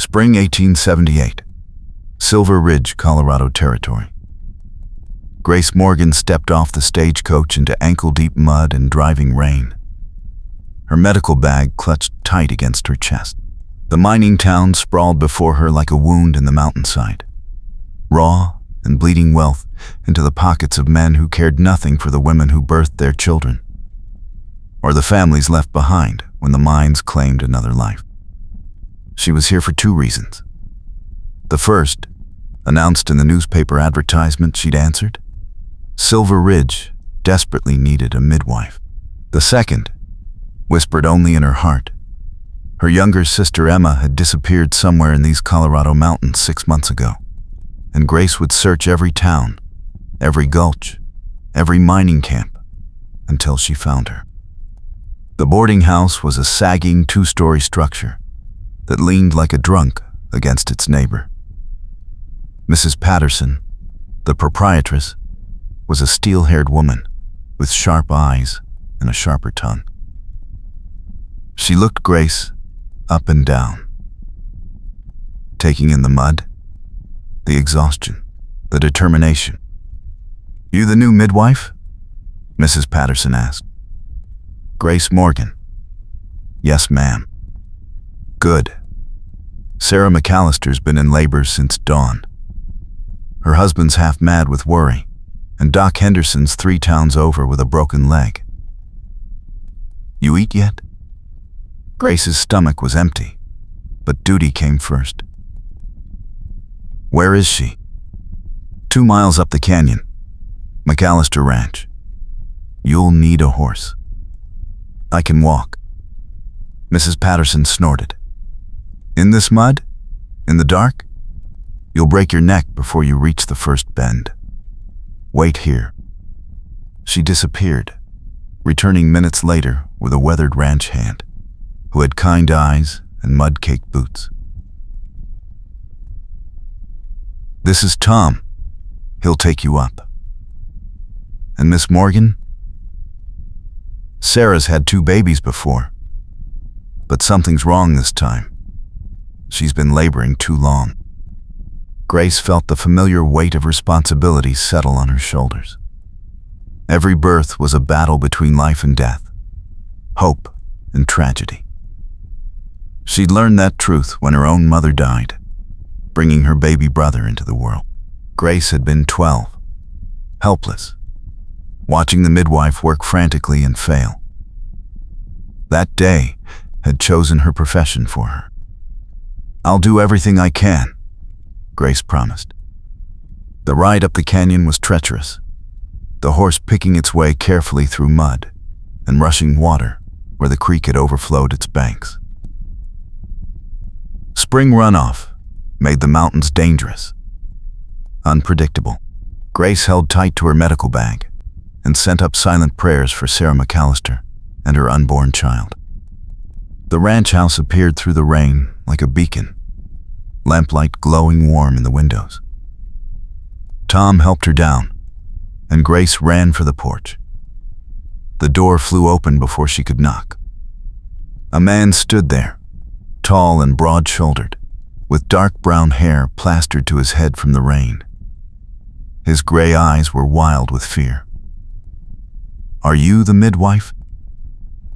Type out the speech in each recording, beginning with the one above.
Spring 1878, Silver Ridge, Colorado Territory. Grace Morgan stepped off the stagecoach into ankle-deep mud and driving rain. Her medical bag clutched tight against her chest. The mining town sprawled before her like a wound in the mountainside. Raw and bleeding wealth into the pockets of men who cared nothing for the women who birthed their children, or the families left behind when the mines claimed another life. She was here for two reasons. The first, announced in the newspaper advertisement she'd answered, Silver Ridge desperately needed a midwife. The second, whispered only in her heart, her younger sister Emma had disappeared somewhere in these Colorado mountains 6 months ago, and Grace would search every town, every gulch, every mining camp, until she found her. The boarding house was a sagging 2-story structure that leaned like a drunk against its neighbor. Mrs. Patterson, the proprietress, was a steel-haired woman with sharp eyes and a sharper tongue. She looked Grace up and down, taking in the mud, the exhaustion, the determination. "You the new midwife?" Mrs. Patterson asked. "Grace Morgan." "Yes, ma'am." "Good. Sarah McAllister's been in labor since dawn. Her husband's half mad with worry, and Doc Henderson's 3 towns over with a broken leg. You eat yet?" Grace's stomach was empty, but duty came first. "Where is she?" 2 miles up the canyon, McAllister Ranch. "You'll need a horse." "I can walk." Mrs. Patterson snorted. "In this mud? In the dark? You'll break your neck before you reach the first bend. Wait here." She disappeared, returning minutes later with a weathered ranch hand who had kind eyes and mud-caked boots. "This is Tom. He'll take you up." "And Miss Morgan?" "Sarah's had 2 babies before, but something's wrong this time. She's been laboring too long." Grace felt the familiar weight of responsibility settle on her shoulders. Every birth was a battle between life and death, hope and tragedy. She'd learned that truth when her own mother died, bringing her baby brother into the world. Grace had been 12, helpless, watching the midwife work frantically and fail. That day had chosen her profession for her. "I'll do everything I can," Grace promised. The ride up the canyon was treacherous, the horse picking its way carefully through mud and rushing water where the creek had overflowed its banks. Spring runoff made the mountains dangerous, unpredictable. Grace held tight to her medical bag and sent up silent prayers for Sarah McAllister and her unborn child. The ranch house appeared through the rain like a beacon, lamplight glowing warm in the windows. Tom helped her down, and Grace ran for the porch. The door flew open before she could knock. A man stood there, tall and broad-shouldered, with dark brown hair plastered to his head from the rain. His gray eyes were wild with fear. "Are you the midwife?"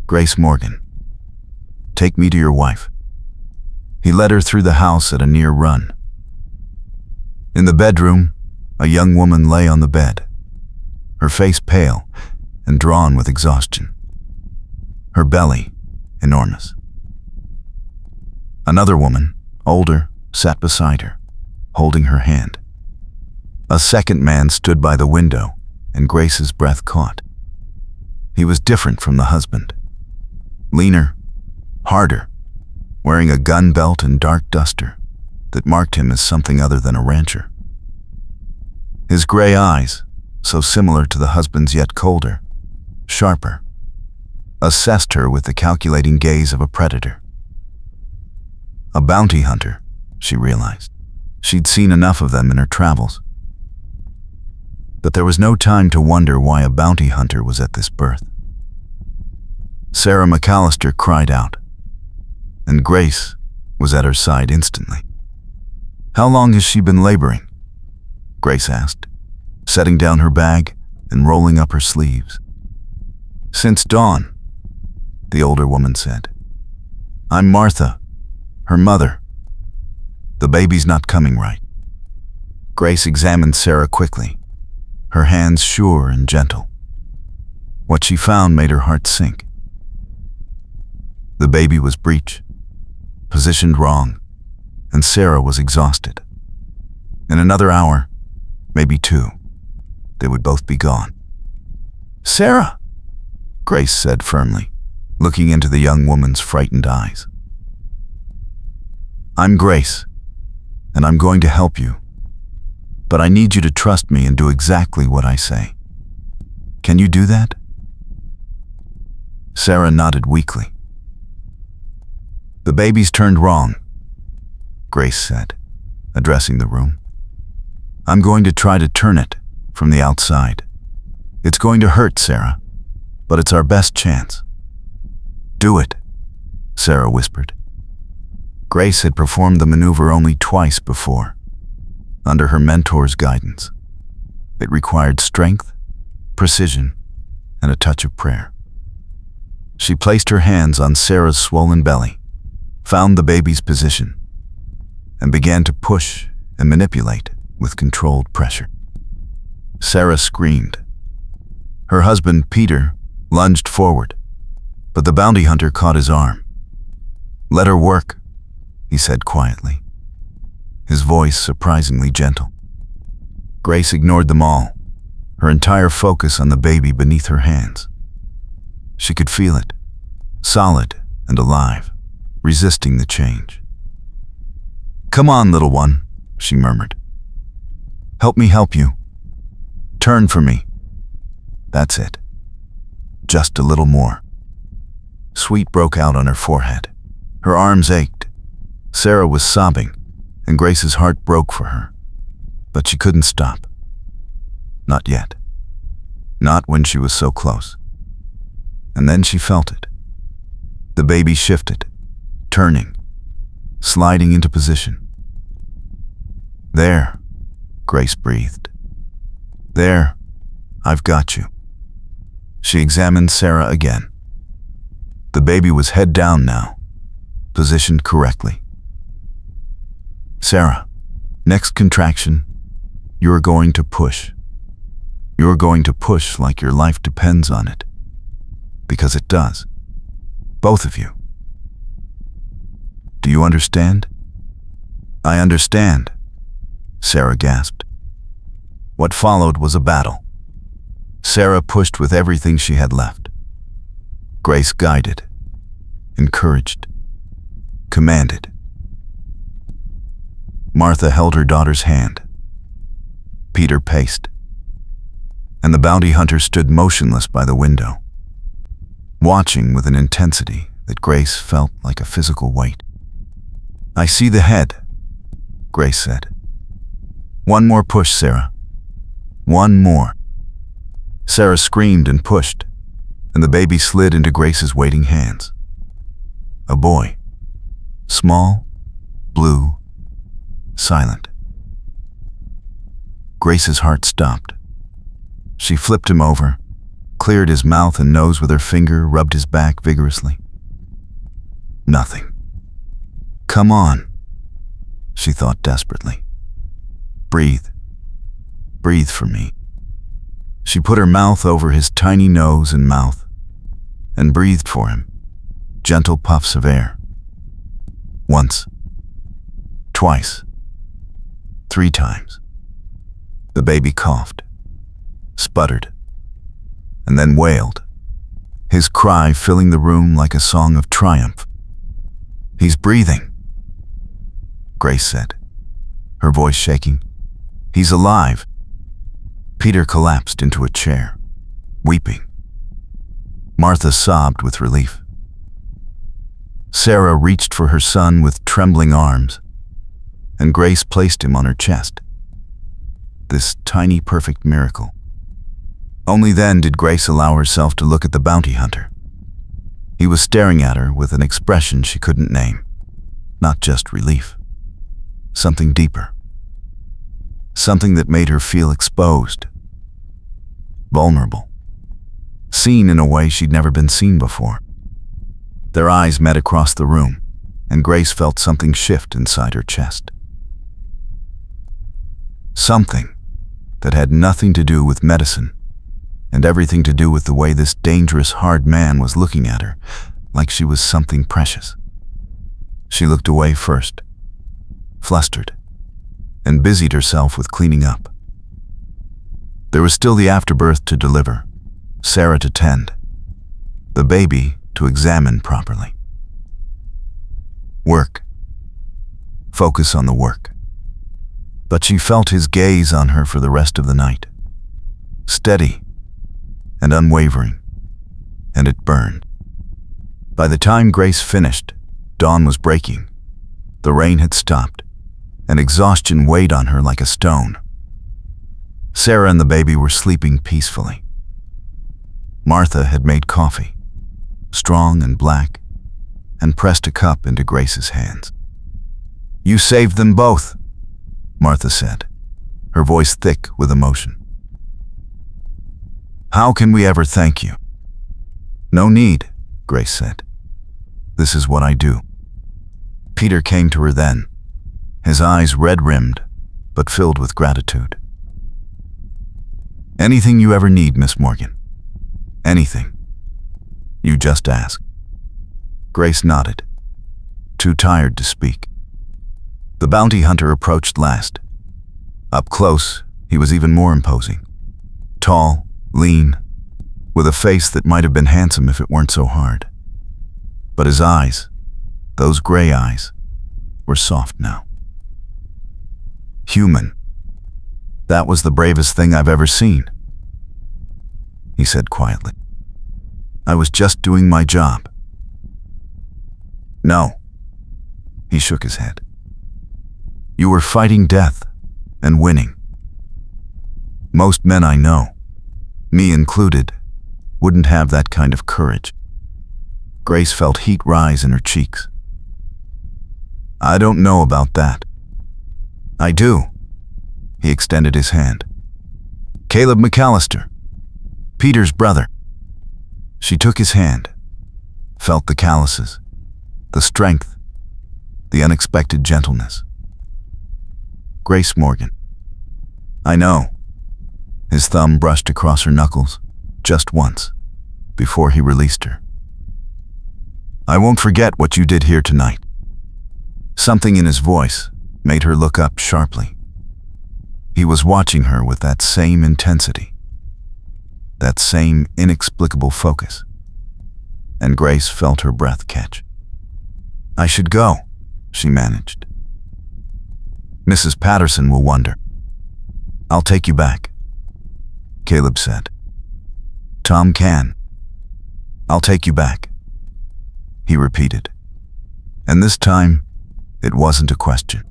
"Grace Morgan. Take me to your wife." He led her through the house at a near run. In the bedroom, a young woman lay on the bed, her face pale and drawn with exhaustion, her belly enormous. Another woman, older, sat beside her, holding her hand. A second man stood by the window, and Grace's breath caught. He was different from the husband. Leaner, harder, wearing a gun belt and dark duster that marked him as something other than a rancher. His gray eyes, so similar to the husband's yet colder, sharper, assessed her with the calculating gaze of a predator. A bounty hunter, she realized. She'd seen enough of them in her travels. But there was no time to wonder why a bounty hunter was at this birth. Sarah McAllister cried out, and Grace, was at her side instantly. "How long has she been laboring?" Grace asked, setting down her bag and rolling up her sleeves. "Since dawn," the older woman said. "I'm Martha, her mother. The baby's not coming right." Grace examined Sarah quickly, her hands sure and gentle. What she found made her heart sink. The baby was breech, positioned wrong, and Sarah was exhausted. In another hour, maybe 2, they would both be gone. "Sarah," Grace said firmly, looking into the young woman's frightened eyes. "I'm Grace, and I'm going to help you. But I need you to trust me and do exactly what I say. Can you do that?" Sarah nodded weakly. "The baby's turned wrong," Grace said, addressing the room. "I'm going to try to turn it from the outside. It's going to hurt, Sarah, but it's our best chance." "Do it," Sarah whispered. Grace had performed the maneuver only twice before, under her mentor's guidance. It required strength, precision, and a touch of prayer. She placed her hands on Sarah's swollen belly, found the baby's position, and began to push and manipulate with controlled pressure. Sarah screamed. Her husband, Peter, lunged forward, but the bounty hunter caught his arm. "Let her work," he said quietly, his voice surprisingly gentle. Grace ignored them all, her entire focus on the baby beneath her hands. She could feel it, solid and alive, resisting the change. "Come on, little one," she murmured. "Help me help you. Turn for me. That's it. Just a little more." Sweat broke out on her forehead. Her arms ached. Sarah was sobbing, and Grace's heart broke for her. But she couldn't stop. Not yet. Not when she was so close. And then she felt it. The baby shifted, turning, sliding into position. "There," Grace breathed. "There, I've got you." She examined Sarah again. The baby was head down now, positioned correctly. "Sarah, next contraction, you're going to push. You're going to push like your life depends on it. Because it does. Both of you. Do you understand?" "I understand," Sarah gasped. What followed was a battle. Sarah pushed with everything she had left. Grace guided, encouraged, commanded. Martha held her daughter's hand. Peter paced. And the bounty hunter stood motionless by the window, watching with an intensity that Grace felt like a physical weight. "I see the head," Grace said. "One more push, Sarah. One more." Sarah screamed and pushed, and the baby slid into Grace's waiting hands. A boy. Small, blue, silent. Grace's heart stopped. She flipped him over, cleared his mouth and nose with her finger, rubbed his back vigorously. Nothing. "Come on," she thought desperately. "Breathe. Breathe for me." She put her mouth over his tiny nose and mouth and breathed for him, gentle puffs of air. Once. Twice. 3 times. The baby coughed, sputtered, and then wailed, his cry filling the room like a song of triumph. "He's breathing," Grace said, her voice shaking. "He's alive." Peter collapsed into a chair, weeping. Martha sobbed with relief. Sarah reached for her son with trembling arms, and Grace placed him on her chest. This tiny, perfect miracle. Only then did Grace allow herself to look at the bounty hunter. He was staring at her with an expression she couldn't name. not just relief. Something deeper. Something that made her feel exposed, vulnerable, seen in a way she'd never been seen before. Their eyes met across the room, and Grace felt something shift inside her chest. Something that had nothing to do with medicine, and everything to do with the way this dangerous, hard man was looking at her, like she was something precious. She looked away first, flustered, and busied herself with cleaning up. There was still the afterbirth to deliver, Sarah to tend, the baby to examine properly. Work. Focus on the work. But she felt his gaze on her for the rest of the night, steady and unwavering, and it burned. By the time Grace finished, dawn was breaking. The rain had stopped, and exhaustion weighed on her like a stone. Sarah and the baby were sleeping peacefully. Martha had made coffee, strong and black, and pressed a cup into Grace's hands. "You saved them both," Martha said, her voice thick with emotion. "How can we ever thank you?" "No need," Grace said. "This is what I do." Peter came to her then, his eyes red-rimmed, but filled with gratitude. "Anything you ever need, Miss Morgan. Anything. You just ask." Grace nodded, too tired to speak. The bounty hunter approached last. Up close, he was even more imposing. Tall, lean, with a face that might have been handsome if it weren't so hard. But his eyes, those gray eyes, were soft now. "Human. That was the bravest thing I've ever seen," he said quietly. "I was just doing my job." "No." He shook his head. "You were fighting death and winning. Most men I know, me included, wouldn't have that kind of courage." Grace felt heat rise in her cheeks. "I don't know about that." "I do." He extended his hand. "Caleb McAllister, Peter's brother." She took his hand, felt the calluses, the strength, the unexpected gentleness. "Grace Morgan." "I know." His thumb brushed across her knuckles, just once, before he released her. "I won't forget what you did here tonight." Something in his voice made her look up sharply. He was watching her with that same intensity, that same inexplicable focus, and Grace felt her breath catch. "I should go," she managed. "Mrs. Patterson will wonder." "I'll take you back," Caleb said. "Tom can." "I'll take you back," he repeated. And this time, it wasn't a question.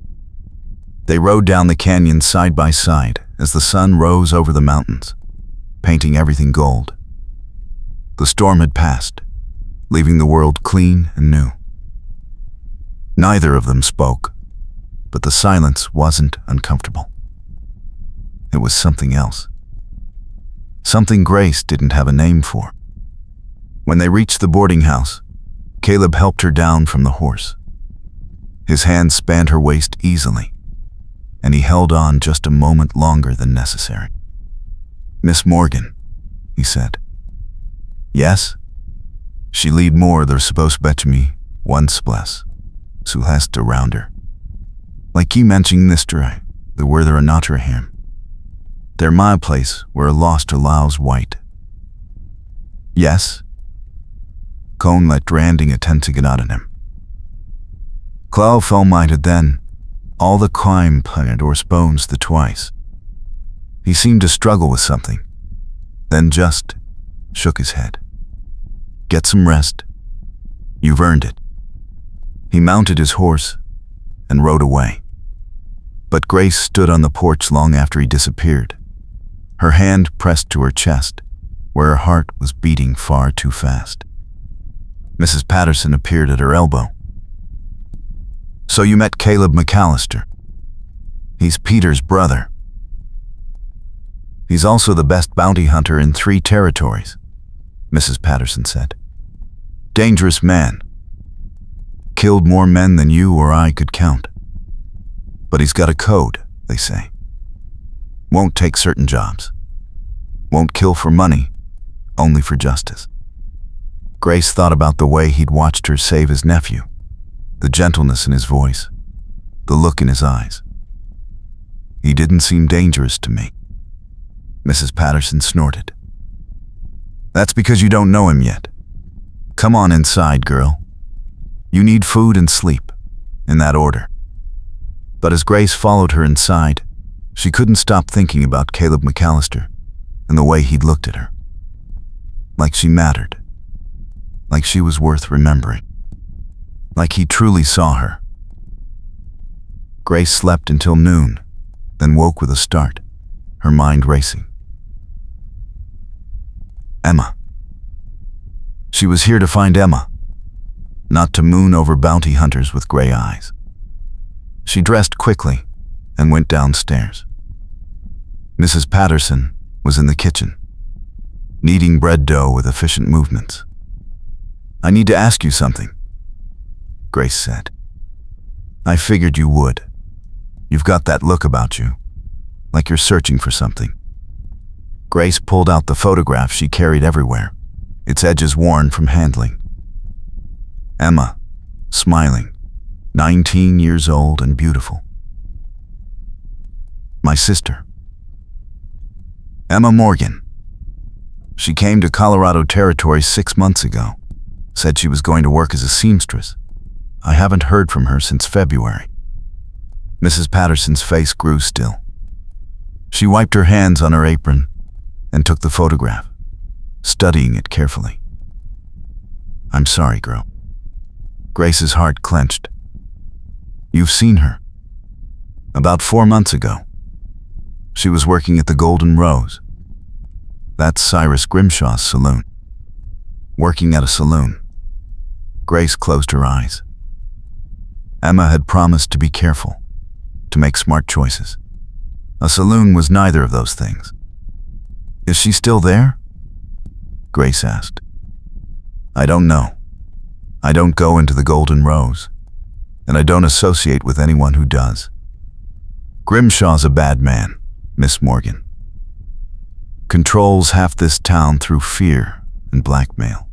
They rode down the canyon side by side as the sun rose over the mountains, painting everything gold. The storm had passed, leaving the world clean and new. Neither of them spoke, but the silence wasn't uncomfortable. It was something else. Something Grace didn't have a name for. When they reached the boarding house, Caleb helped her down from the horse. His hand spanned her waist easily, and he held on just a moment longer than necessary. "Miss Morgan," he said. "Yes?" She lead more der supposed bet me once bless, so hast around her. Like you mentioning this dry, the where there are not her him. They're my place where a lost allows white. "Yes?" Cone let Dranding attend to get out of him. Clow fell minded then, all the climb planet or spoons the twice. He seemed to struggle with something, then just shook his head. "Get some rest. You've earned it." He mounted his horse and rode away. But Grace stood on the porch long after he disappeared, her hand pressed to her chest, where her heart was beating far too fast. Mrs. Patterson appeared at her elbow. So you met Caleb McAllister. He's Peter's brother. He's also the best bounty hunter in 3 territories, Mrs. Patterson said. Dangerous man. Killed more men than you or I could count. But he's got a code, they say. Won't take certain jobs. Won't kill for money, only for justice. Grace thought about the way he'd watched her save his nephew, the gentleness in his voice, the look in his eyes. He didn't seem dangerous to me. Mrs. Patterson snorted. That's because you don't know him yet. Come on inside, girl. You need food and sleep, in that order. But as Grace followed her inside, she couldn't stop thinking about Caleb McAllister and the way he'd looked at her. Like she mattered. Like she was worth remembering. Like he truly saw her. Grace slept until noon, then woke with a start, her mind racing. Emma. She was here to find Emma, not to moon over bounty hunters with gray eyes. She dressed quickly and went downstairs. Mrs. Patterson was in the kitchen, kneading bread dough with efficient movements. I need to ask you something, Grace said. I figured you would. You've got that look about you, like you're searching for something. Grace pulled out the photograph she carried everywhere, its edges worn from handling. Emma, smiling, 19 years old and beautiful. My sister. Emma Morgan. She came to Colorado Territory 6 months ago, said she was going to work as a seamstress. I haven't heard from her since February. Mrs. Patterson's face grew still. She wiped her hands on her apron and took the photograph, studying it carefully. I'm sorry, girl. Grace's heart clenched. You've seen her. About 4 months ago. She was working at the Golden Rose. That's Cyrus Grimshaw's saloon. Working at a saloon. Grace closed her eyes. Emma had promised to be careful, to make smart choices. A saloon was neither of those things. Is she still there? Grace asked. I don't know. I don't go into the Golden Rose, and I don't associate with anyone who does. Grimshaw's a bad man, Miss Morgan. Controls half this town through fear and blackmail.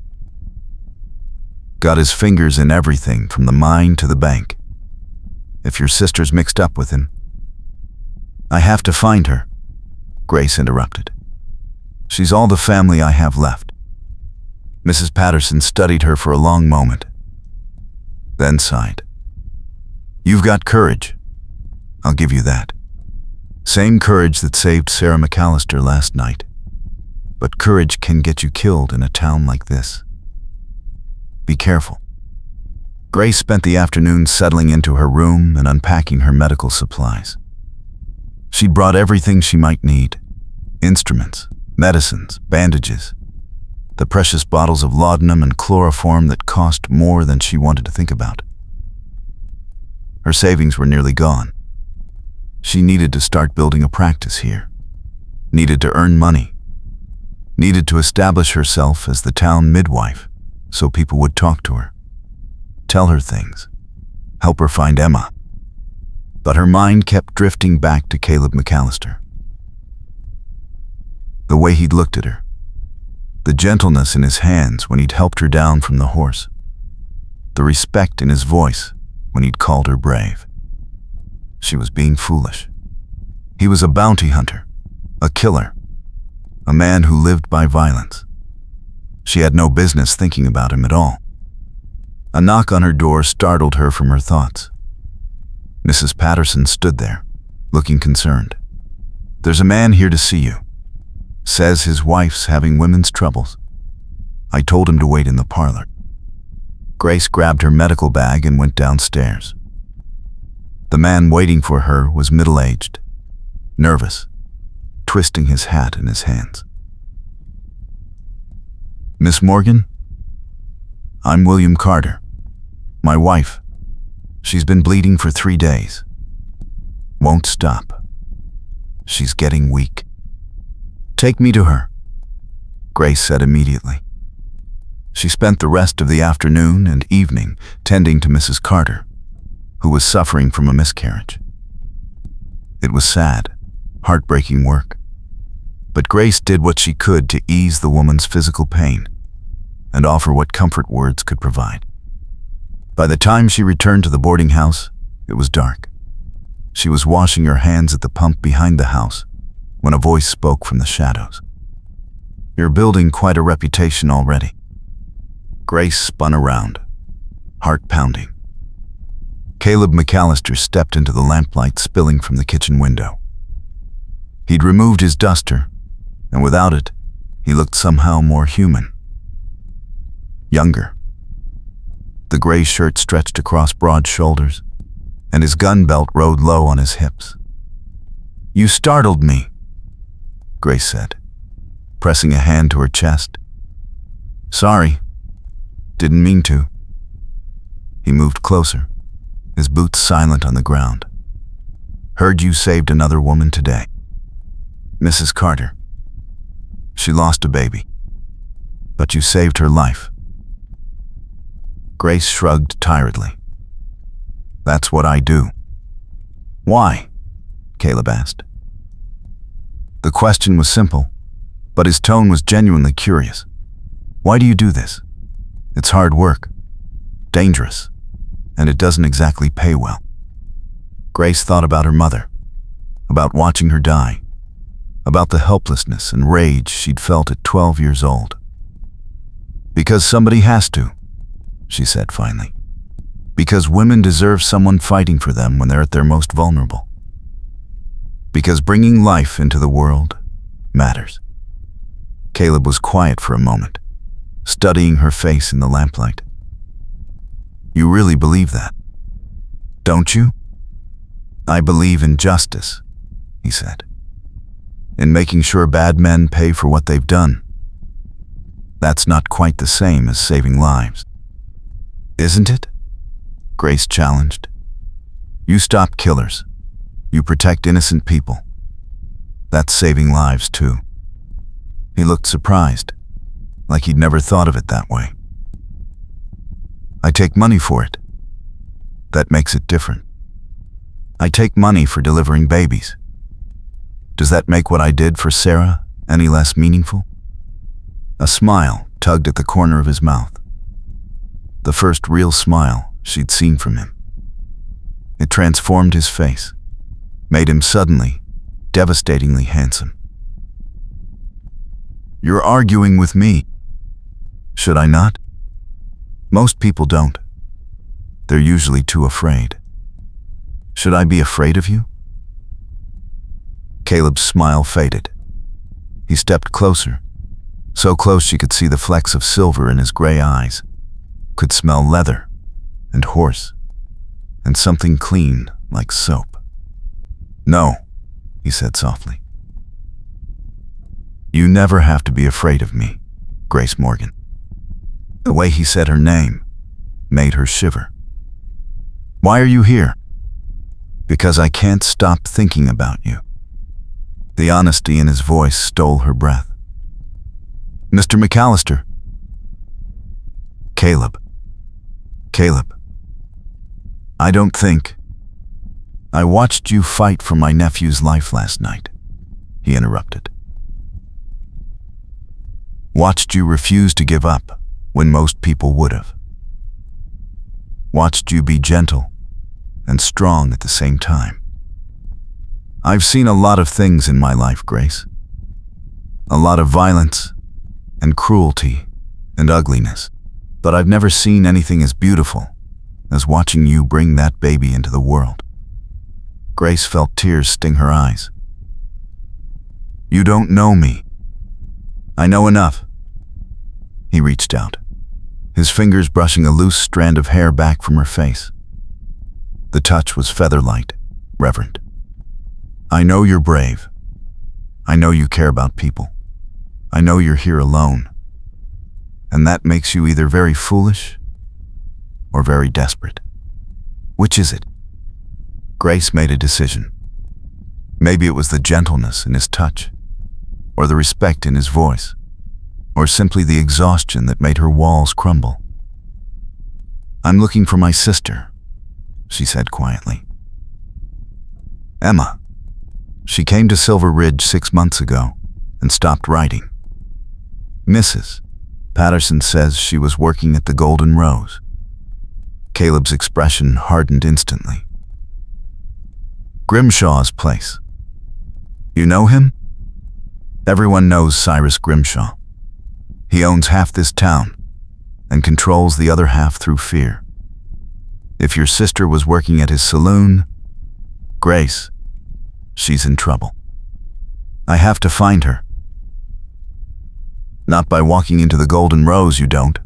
Got his fingers in everything from the mine to the bank. If your sister's mixed up with him. I have to find her, Grace interrupted. She's all the family I have left. Mrs. Patterson studied her for a long moment, then sighed. You've got courage. I'll give you that. Same courage that saved Sarah McAllister last night. But courage can get you killed in a town like this. Be careful. Grace spent the afternoon settling into her room and unpacking her medical supplies. She'd brought everything she might need. Instruments, medicines, bandages, the precious bottles of laudanum and chloroform that cost more than she wanted to think about. Her savings were nearly gone. She needed to start building a practice here. Needed to earn money. Needed to establish herself as the town midwife so people would talk to her. Tell her things. Help her find Emma. But her mind kept drifting back to Caleb McAllister. The way he'd looked at her. The gentleness in his hands when he'd helped her down from the horse. The respect in his voice when he'd called her brave. She was being foolish. He was a bounty hunter, a killer, a man who lived by violence. She had no business thinking about him at all. A knock on her door startled her from her thoughts. Mrs. Patterson stood there, looking concerned. There's a man here to see you. Says his wife's having women's troubles. I told him to wait in the parlor. Grace grabbed her medical bag and went downstairs. The man waiting for her was middle-aged, nervous, twisting his hat in his hands. Miss Morgan? I'm William Carter. My wife. She's been bleeding for 3 days. Won't stop. She's getting weak. Take me to her, Grace said immediately. She spent the rest of the afternoon and evening tending to Mrs. Carter, who was suffering from a miscarriage. It was sad, heartbreaking work, but Grace did what she could to ease the woman's physical pain and offer what comfort words could provide. By the time she returned to the boarding house, it was dark. She was washing her hands at the pump behind the house when a voice spoke from the shadows. You're building quite a reputation already. Grace spun around, heart pounding. Caleb McAllister stepped into the lamplight spilling from the kitchen window. He'd removed his duster, and without it, he looked somehow more human. Younger. The gray shirt stretched across broad shoulders, and his gun belt rode low on his hips. You startled me, Grace said, pressing a hand to her chest. Sorry, didn't mean to. He moved closer, his boots silent on the ground. Heard you saved another woman today. Mrs. Carter. She lost a baby, but you saved her life. Grace shrugged tiredly. That's what I do. Why? Caleb asked. The question was simple, but his tone was genuinely curious. Why do you do this? It's hard work, dangerous, and it doesn't exactly pay well. Grace thought about her mother, about watching her die, about the helplessness and rage she'd felt at 12 years old. Because somebody has to, she said finally. Because women deserve someone fighting for them when they're at their most vulnerable. Because bringing life into the world matters. Caleb was quiet for a moment, studying her face in the lamplight. You really believe that, don't you? I believe in justice, he said. In making sure bad men pay for what they've done. That's not quite the same as saving lives. Isn't it? Grace challenged. You stop killers. You protect innocent people. That's saving lives too. He looked surprised, like he'd never thought of it that way. I take money for it. That makes it different. I take money for delivering babies. Does that make what I did for Sarah any less meaningful? A smile tugged at the corner of his mouth. The first real smile she'd seen from him. It transformed his face, made him suddenly, devastatingly handsome. You're arguing with me. Should I not? Most people don't. They're usually too afraid. Should I be afraid of you? Caleb's smile faded. He stepped closer, so close she could see the flecks of silver in his gray eyes, could smell leather and horse, and something clean like soap. No, he said softly. You never have to be afraid of me, Grace Morgan. The way he said her name made her shiver. Why are you here? Because I can't stop thinking about you. The honesty in his voice stole her breath. Mr. McAllister. Caleb. I don't think. I watched you fight for my nephew's life last night, he interrupted. Watched you refuse to give up when most people would have. Watched you be gentle and strong at the same time. I've seen a lot of things in my life, Grace. A lot of violence and cruelty and ugliness, but I've never seen anything as beautiful as watching you bring that baby into the world. Grace felt tears sting her eyes. You don't know me. I know enough. He reached out, his fingers brushing a loose strand of hair back from her face. The touch was feather-light, reverent. I know you're brave. I know you care about people. I know you're here alone. And that makes you either very foolish or very desperate. Which is it? Grace made a decision. Maybe it was the gentleness in his touch, or the respect in his voice, or simply the exhaustion that made her walls crumble. "I'm looking for my sister," she said quietly. "Emma. She came to Silver Ridge 6 months ago and stopped writing. Mrs. Patterson says she was working at the Golden Rose." Caleb's expression hardened instantly. "Grimshaw's place. You know him?" "Everyone knows Cyrus Grimshaw. He owns half this town and controls the other half through fear. If your sister was working at his saloon, Grace, she's in trouble. I have to find her." "Not by walking into the Golden Rose, you don't.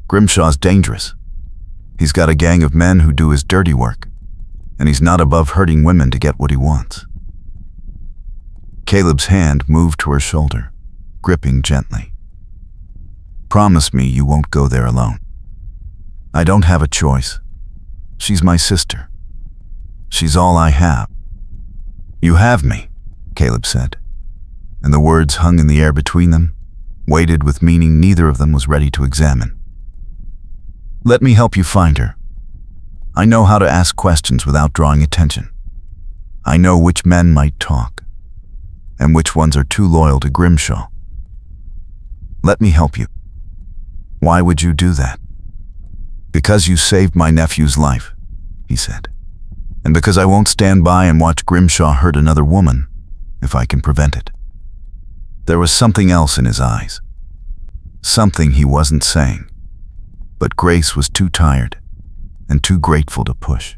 Grimshaw's dangerous. He's got a gang of men who do his dirty work, and he's not above hurting women to get what he wants." Caleb's hand moved to her shoulder, gripping gently. "Promise me you won't go there alone. I don't have a choice. She's my sister. She's all I have." "You have me," Caleb said, and the words hung in the air between them, weighted with meaning neither of them was ready to examine. "Let me help you find her. I know how to ask questions without drawing attention. I know which men might talk, and which ones are too loyal to Grimshaw. Let me help you." "Why would you do that?" "Because you saved my nephew's life," he said, "and because I won't stand by and watch Grimshaw hurt another woman if I can prevent it." There was something else in his eyes, something he wasn't saying, but Grace was too tired and too grateful to push.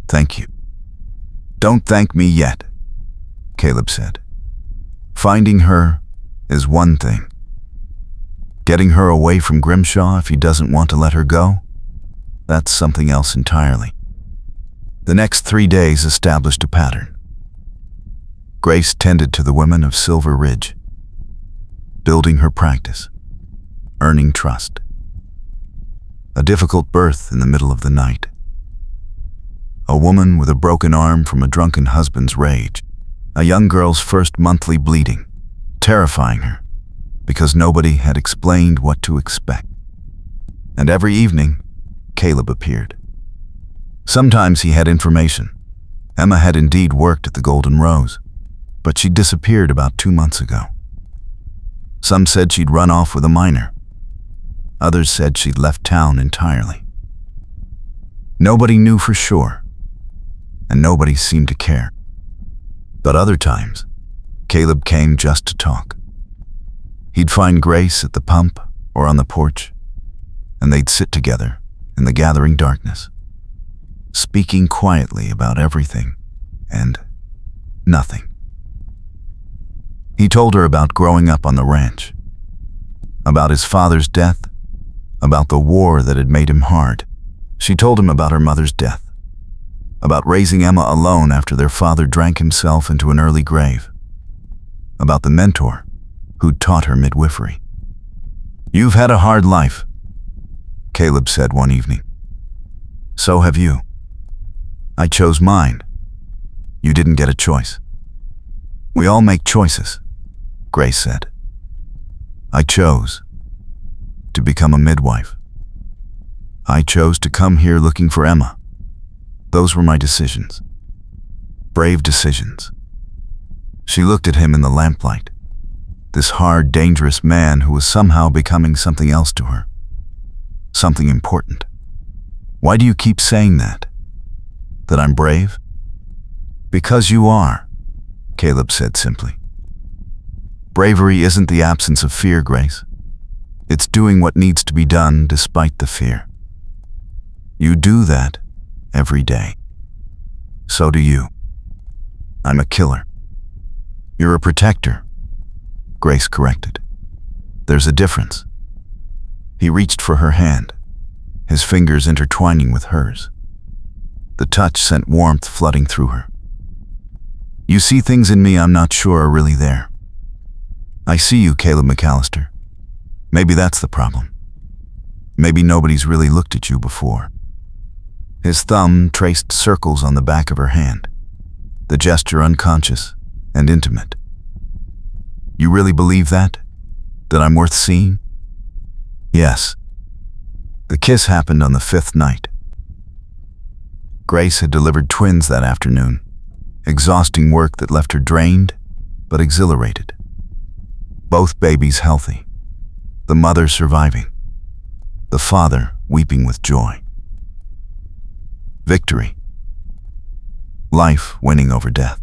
"Thank you." "Don't thank me yet," Caleb said. "Finding her is one thing. Getting her away from Grimshaw if he doesn't want to let her go, that's something else entirely." The next 3 days established a pattern. Grace tended to the women of Silver Ridge, building her practice, earning trust. A difficult birth in the middle of the night. A woman with a broken arm from a drunken husband's rage. A young girl's first monthly bleeding, terrifying her, because nobody had explained what to expect. And every evening, Caleb appeared. Sometimes he had information. Emma had indeed worked at the Golden Rose, but she disappeared about 2 months ago. Some said she'd run off with a minor. Others said she'd left town entirely. Nobody knew for sure, and nobody seemed to care. But other times, Caleb came just to talk. He'd find Grace at the pump or on the porch, and they'd sit together in the gathering darkness, speaking quietly about everything and nothing. He told her about growing up on the ranch, about his father's death, about the war that had made him hard. She told him about her mother's death, about raising Emma alone after their father drank himself into an early grave, about the mentor who'd taught her midwifery. "You've had a hard life," Caleb said one evening. "So have you. I chose mine. You didn't get a choice." "We all make choices," Grace said. "I chose to become a midwife. I chose to come here looking for Emma. Those were my decisions. Brave decisions." She looked at him in the lamplight, this hard, dangerous man who was somehow becoming something else to her, something important. "Why do you keep saying that? That I'm brave?" "Because you are," Caleb said simply. "Bravery isn't the absence of fear, Grace. It's doing what needs to be done despite the fear. You do that every day. So do you. I'm a killer." "You're a protector," Grace corrected. "There's a difference." He reached for her hand, his fingers intertwining with hers. The touch sent warmth flooding through her. "You see things in me I'm not sure are really there. I see you, Caleb McAllister. Maybe that's the problem. Maybe nobody's really looked at you before. His thumb traced circles on the back of her hand, the gesture unconscious and intimate. You really believe that? That I'm worth seeing? Yes. The kiss happened on the 5th night. Grace had delivered twins that afternoon, exhausting work that left her drained but exhilarated. Both babies healthy, the mother surviving, the father weeping with joy. Victory. Life winning over death.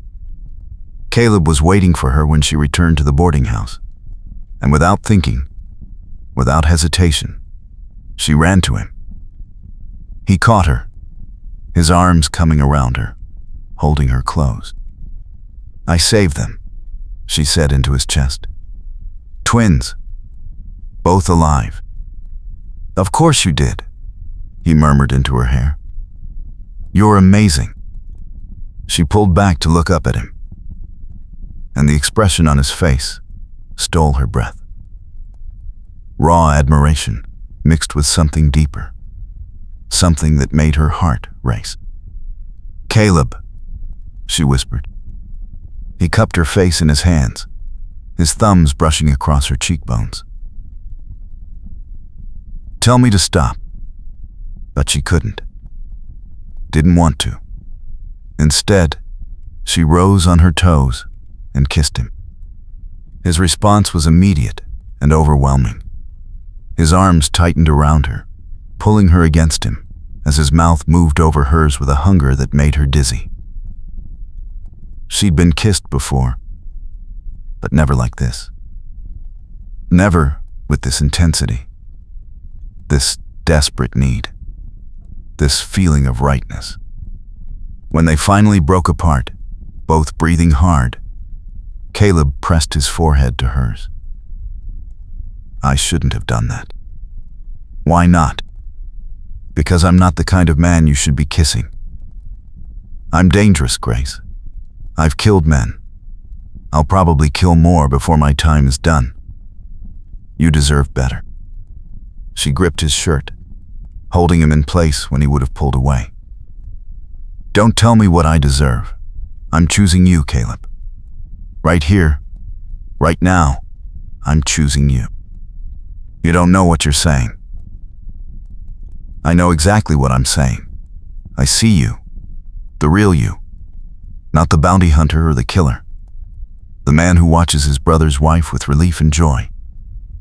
Caleb was waiting for her when she returned to the boarding house, and without thinking, without hesitation, she ran to him. He caught her, his arms coming around her, holding her close. I saved them, she said into his chest. Twins, both alive. Of course you did, he murmured into her hair. You're amazing. She pulled back to look up at him, and the expression on his face stole her breath. Raw admiration mixed with something deeper, something that made her heart race. Caleb, she whispered. He cupped her face in his hands, his thumbs brushing across her cheekbones. Tell me to stop. But she couldn't. Didn't want to. Instead, she rose on her toes and kissed him. His response was immediate and overwhelming. His arms tightened around her, pulling her against him as his mouth moved over hers with a hunger that made her dizzy. She'd been kissed before, but never like this. Never with this intensity, this desperate need, this feeling of rightness. When they finally broke apart, both breathing hard, Caleb pressed his forehead to hers. I shouldn't have done that. Why not? Because I'm not the kind of man you should be kissing. I'm dangerous, Grace. I've killed men. I'll probably kill more before my time is done. You deserve better. She gripped his shirt, holding him in place when he would have pulled away. Don't tell me what I deserve. I'm choosing you, Caleb. Right here, right now, I'm choosing you. You don't know what you're saying. I know exactly what I'm saying. I see you, the real you, not the bounty hunter or the killer. The man who watches his brother's wife with relief and joy.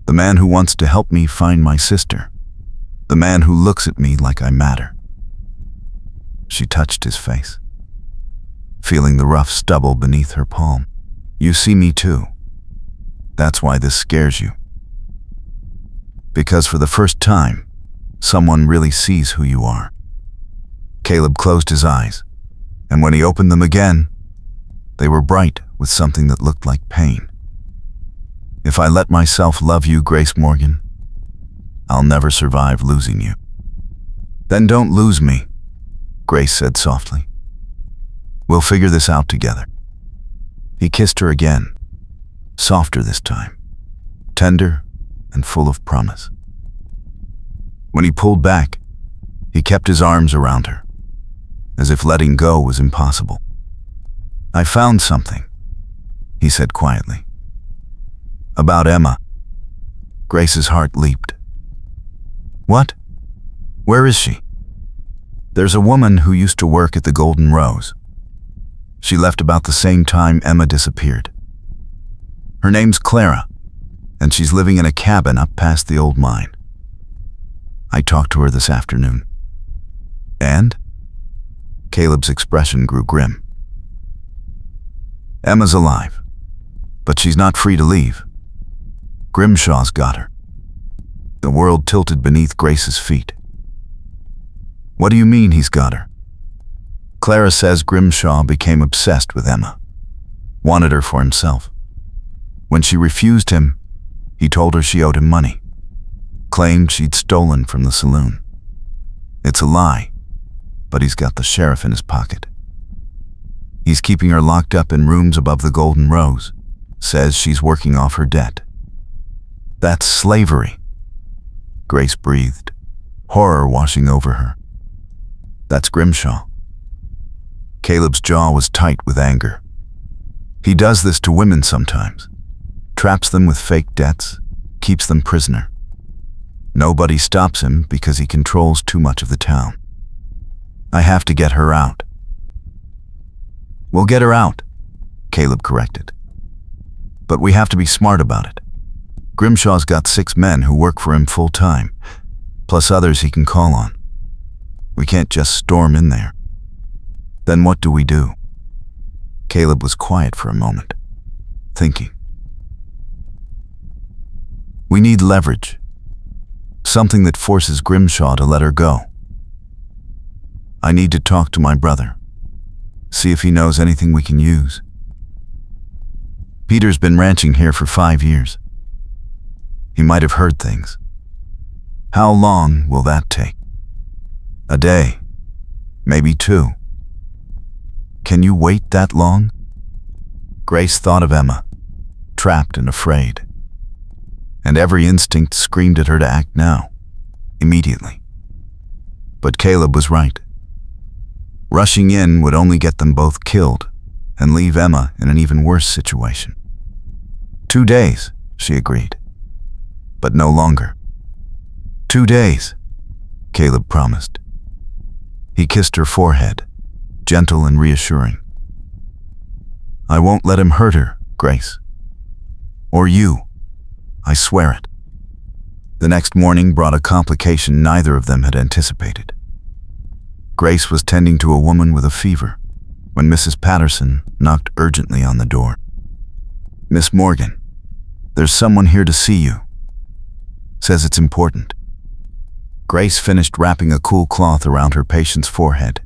The man who wants to help me find my sister. The man who looks at me like I matter. She touched his face, feeling the rough stubble beneath her palm. You see me too. That's why this scares you. Because for the first time, someone really sees who you are. Caleb closed his eyes, and when he opened them again, they were bright with something that looked like pain. If I let myself love you, Grace Morgan, I'll never survive losing you. Then don't lose me, Grace said softly. We'll figure this out together. He kissed her again, softer this time, tender and full of promise. When he pulled back, he kept his arms around her, as if letting go was impossible. I found something, he said quietly. About Emma. Grace's heart leaped. What? Where is she? There's a woman who used to work at the Golden Rose. She left about the same time Emma disappeared. Her name's Clara, and she's living in a cabin up past the old mine. I talked to her this afternoon. And? Caleb's expression grew grim. Emma's alive, but she's not free to leave. Grimshaw's got her. The world tilted beneath Grace's feet. What do you mean he's got her? Clara says Grimshaw became obsessed with Emma, wanted her for himself. When she refused him, he told her she owed him money, claimed she'd stolen from the saloon. It's a lie, but he's got the sheriff in his pocket. He's keeping her locked up in rooms above the Golden Rose, says she's working off her debt. That's slavery. Grace breathed, horror washing over her. That's Grimshaw. Caleb's jaw was tight with anger. He does this to women sometimes. Traps them with fake debts, keeps them prisoner. Nobody stops him because he controls too much of the town. I have to get her out. We'll get her out, Caleb corrected. But we have to be smart about it. Grimshaw's got 6 men who work for him full time, plus others he can call on. We can't just storm in there. Then what do we do? Caleb was quiet for a moment, thinking. We need leverage. Something that forces Grimshaw to let her go. I need to talk to my brother. See if he knows anything we can use. Peter's been ranching here for 5 years. He might have heard things. How long will that take? A day. Maybe 2. Can you wait that long? Grace thought of Emma, trapped and afraid. And every instinct screamed at her to act now, immediately. But Caleb was right. Rushing in would only get them both killed and leave Emma in an even worse situation. 2 days, she agreed. But no longer. 2 days, Caleb promised. He kissed her forehead, gentle and reassuring. I won't let him hurt her, Grace. Or you. I swear it. The next morning brought a complication neither of them had anticipated. Grace was tending to a woman with a fever when Mrs. Patterson knocked urgently on the door. Miss Morgan, there's someone here to see you. Says it's important. Grace finished wrapping a cool cloth around her patient's forehead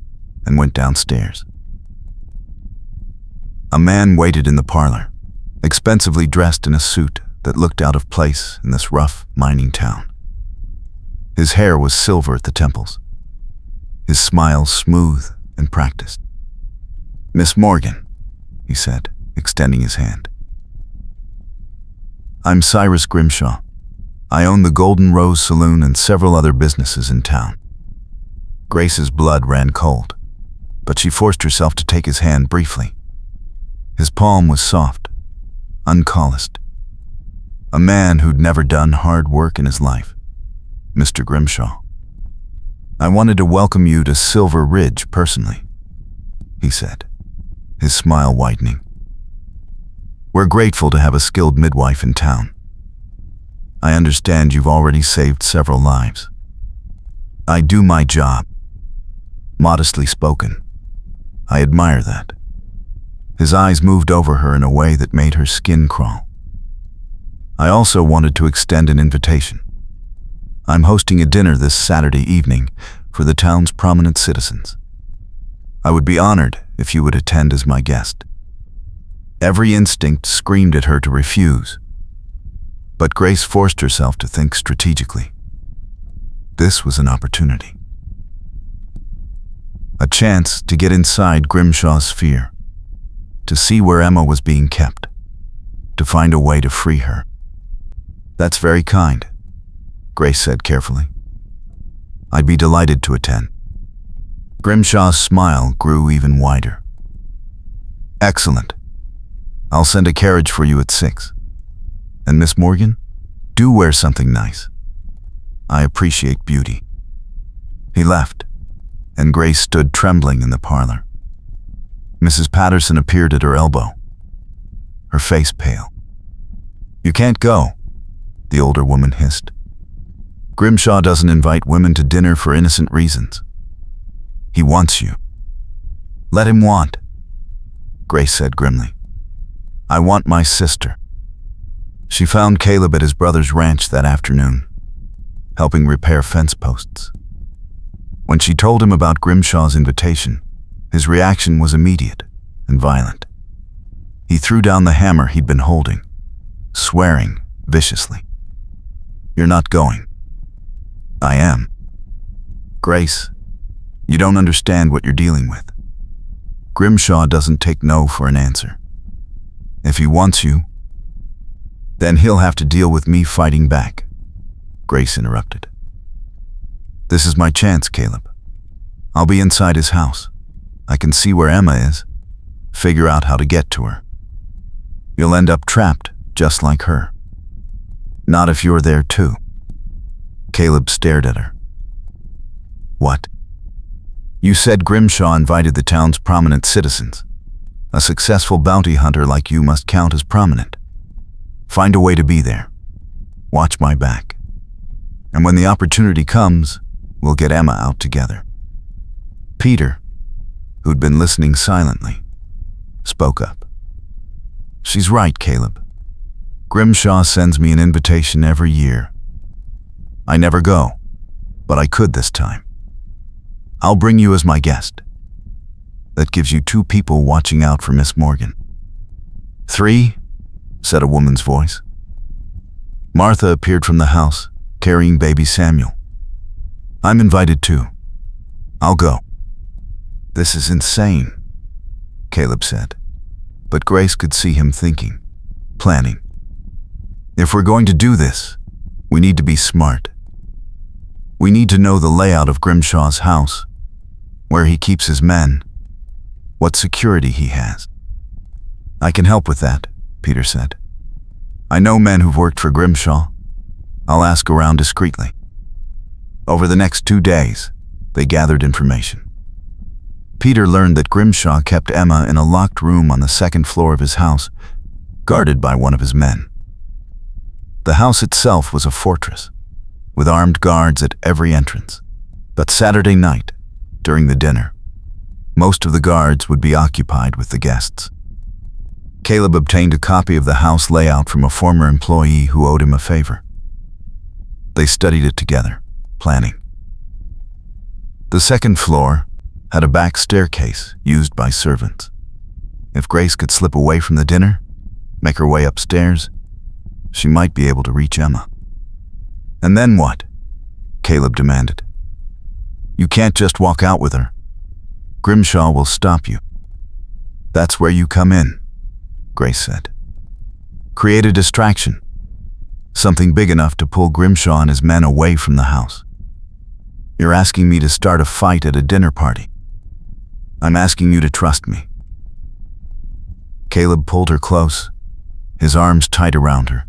and went downstairs. A man waited in the parlor, expensively dressed in a suit that looked out of place in this rough mining town. His hair was silver at the temples, his smile smooth and practiced. Miss Morgan, he said, extending his hand. I'm Cyrus Grimshaw. I own the Golden Rose Saloon and several other businesses in town. Grace's blood ran cold, but she forced herself to take his hand briefly. His palm was soft, uncalloused. A man who'd never done hard work in his life. Mr. Grimshaw. I wanted to welcome you to Silver Ridge personally, he said, his smile widening. We're grateful to have a skilled midwife in town. I understand you've already saved several lives. I do my job. Modestly spoken. I admire that. His eyes moved over her in a way that made her skin crawl. I also wanted to extend an invitation. I'm hosting a dinner this Saturday evening for the town's prominent citizens. I would be honored if you would attend as my guest. Every instinct screamed at her to refuse, but Grace forced herself to think strategically. This was an opportunity. A chance to get inside Grimshaw's fear, to see where Emma was being kept, to find a way to free her. That's very kind, Grace said carefully. I'd be delighted to attend. Grimshaw's smile grew even wider. Excellent. I'll send a carriage for you at 6. And Miss Morgan, do wear something nice. I appreciate beauty. He left, and Grace stood trembling in the parlor. Mrs. Patterson appeared at her elbow, her face pale. You can't go, the older woman hissed. Grimshaw doesn't invite women to dinner for innocent reasons. He wants you. Let him want, Grace said grimly. I want my sister. She found Caleb at his brother's ranch that afternoon, helping repair fence posts. When she told him about Grimshaw's invitation, his reaction was immediate and violent. He threw down the hammer he'd been holding, swearing viciously. You're not going. I am. Grace, you don't understand what you're dealing with. Grimshaw doesn't take no for an answer. If he wants you, then he'll have to deal with me fighting back, Grace interrupted. This is my chance, Caleb. I'll be inside his house. I can see where Emma is, figure out how to get to her. You'll end up trapped, just like her. Not if you're there too. Caleb stared at her. What? You said Grimshaw invited the town's prominent citizens. A successful bounty hunter like you must count as prominent. Find a way to be there. Watch my back. And when the opportunity comes, we'll get Emma out together. Peter, who'd been listening silently, spoke up. She's right, Caleb. Grimshaw sends me an invitation every year. I never go, but I could this time. I'll bring you as my guest. That gives you 2 people watching out for Miss Morgan. 3, said a woman's voice. Martha appeared from the house, carrying baby Samuel. I'm invited too. I'll go. This is insane, Caleb said, but Grace could see him thinking, planning. If we're going to do this, we need to be smart. We need to know the layout of Grimshaw's house, where he keeps his men, what security he has. I can help with that, Peter said. I know men who've worked for Grimshaw. I'll ask around discreetly. Over the next 2 days, they gathered information. Peter learned that Grimshaw kept Emma in a locked room on the 2nd floor of his house, guarded by one of his men. The house itself was a fortress, with armed guards at every entrance. But Saturday night, during the dinner, most of the guards would be occupied with the guests. Caleb obtained a copy of the house layout from a former employee who owed him a favor. They studied it together, planning. The 2nd floor had a back staircase used by servants. If Grace could slip away from the dinner, make her way upstairs, she might be able to reach Emma. And then what? Caleb demanded. You can't just walk out with her. Grimshaw will stop you. That's where you come in, Grace said. Create a distraction. Something big enough to pull Grimshaw and his men away from the house. You're asking me to start a fight at a dinner party. I'm asking you to trust me. Caleb pulled her close, his arms tight around her.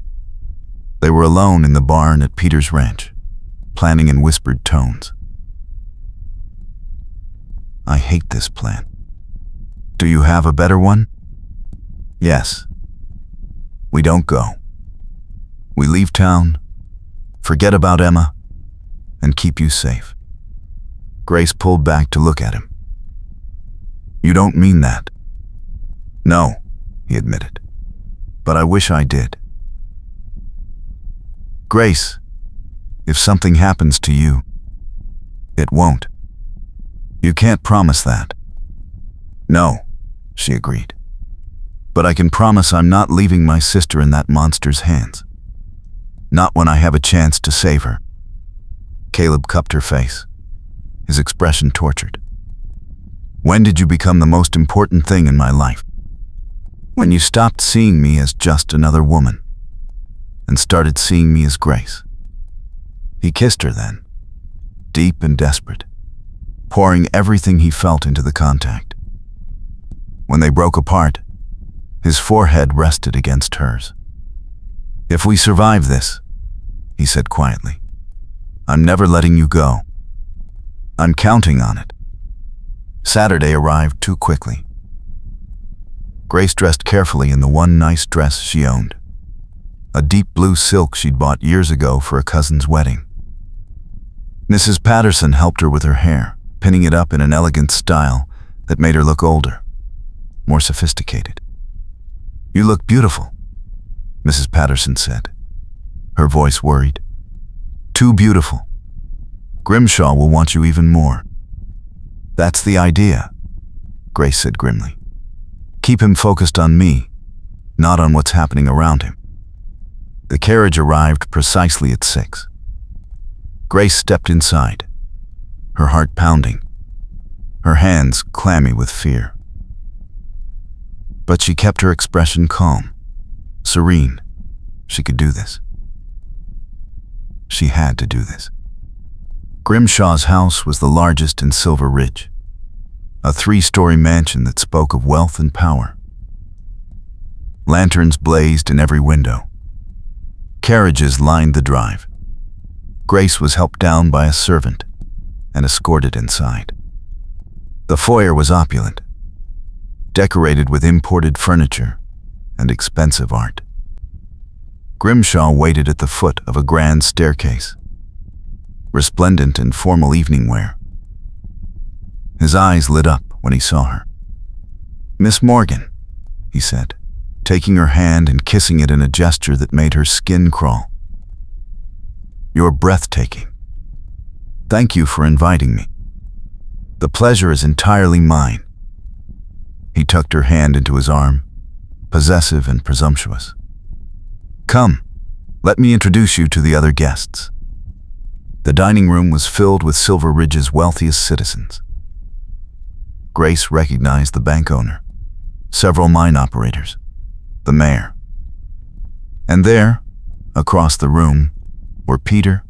They were alone in the barn at Peter's ranch, planning in whispered tones. I hate this plan. Do you have a better one? Yes. We don't go. We leave town, forget about Emma, and keep you safe. Grace pulled back to look at him. You don't mean that. No, he admitted, but I wish I did. Grace, if something happens to you, it won't. You can't promise that. No, she agreed. But I can promise I'm not leaving my sister in that monster's hands. Not when I have a chance to save her. Caleb cupped her face, his expression tortured. When did you become the most important thing in my life? When you stopped seeing me as just another woman and started seeing me as Grace. He kissed her then, deep and desperate, pouring everything he felt into the contact. When they broke apart, his forehead rested against hers. If we survive this, he said quietly, I'm never letting you go. I'm counting on it. Saturday arrived too quickly. Grace dressed carefully in the one nice dress she owned, a deep blue silk she'd bought years ago for a cousin's wedding. Mrs. Patterson helped her with her hair, pinning it up in an elegant style that made her look older, more sophisticated. You look beautiful, Mrs. Patterson said, her voice worried. Too beautiful. Grimshaw will want you even more. That's the idea, Grace said grimly. Keep him focused on me, not on what's happening around him. The carriage arrived precisely at 6. Grace stepped inside, her heart pounding, her hands clammy with fear. But she kept her expression calm, serene. She could do this. She had to do this. Grimshaw's house was the largest in Silver Ridge, a 3-story mansion that spoke of wealth and power. Lanterns blazed in every window. Carriages lined the drive. Grace was helped down by a servant and escorted inside. The foyer was opulent, decorated with imported furniture and expensive art. Grimshaw waited at the foot of a grand staircase, resplendent in formal evening wear. His eyes lit up when he saw her. "Miss Morgan," he said, taking her hand and kissing it in a gesture that made her skin crawl. "You're breathtaking. Thank you for inviting me. The pleasure is entirely mine." He tucked her hand into his arm, possessive and presumptuous. "Come, let me introduce you to the other guests." The dining room was filled with Silver Ridge's wealthiest citizens. Grace recognized the bank owner, several mine operators, the mayor. And there, across the room, were Peter,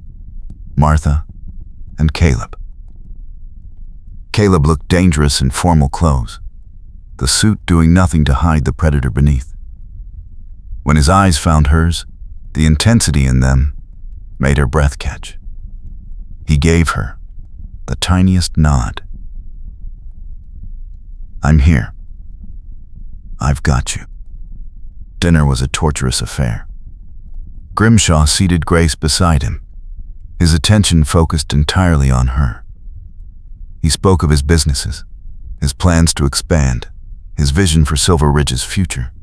Martha, and Caleb. Caleb looked dangerous in formal clothes, the suit doing nothing to hide the predator beneath. When his eyes found hers, the intensity in them made her breath catch. He gave her the tiniest nod. "I'm here. I've got you." Dinner was a torturous affair. Grimshaw seated Grace beside him, his attention focused entirely on her. He spoke of his businesses, his plans to expand, his vision for Silver Ridge's future.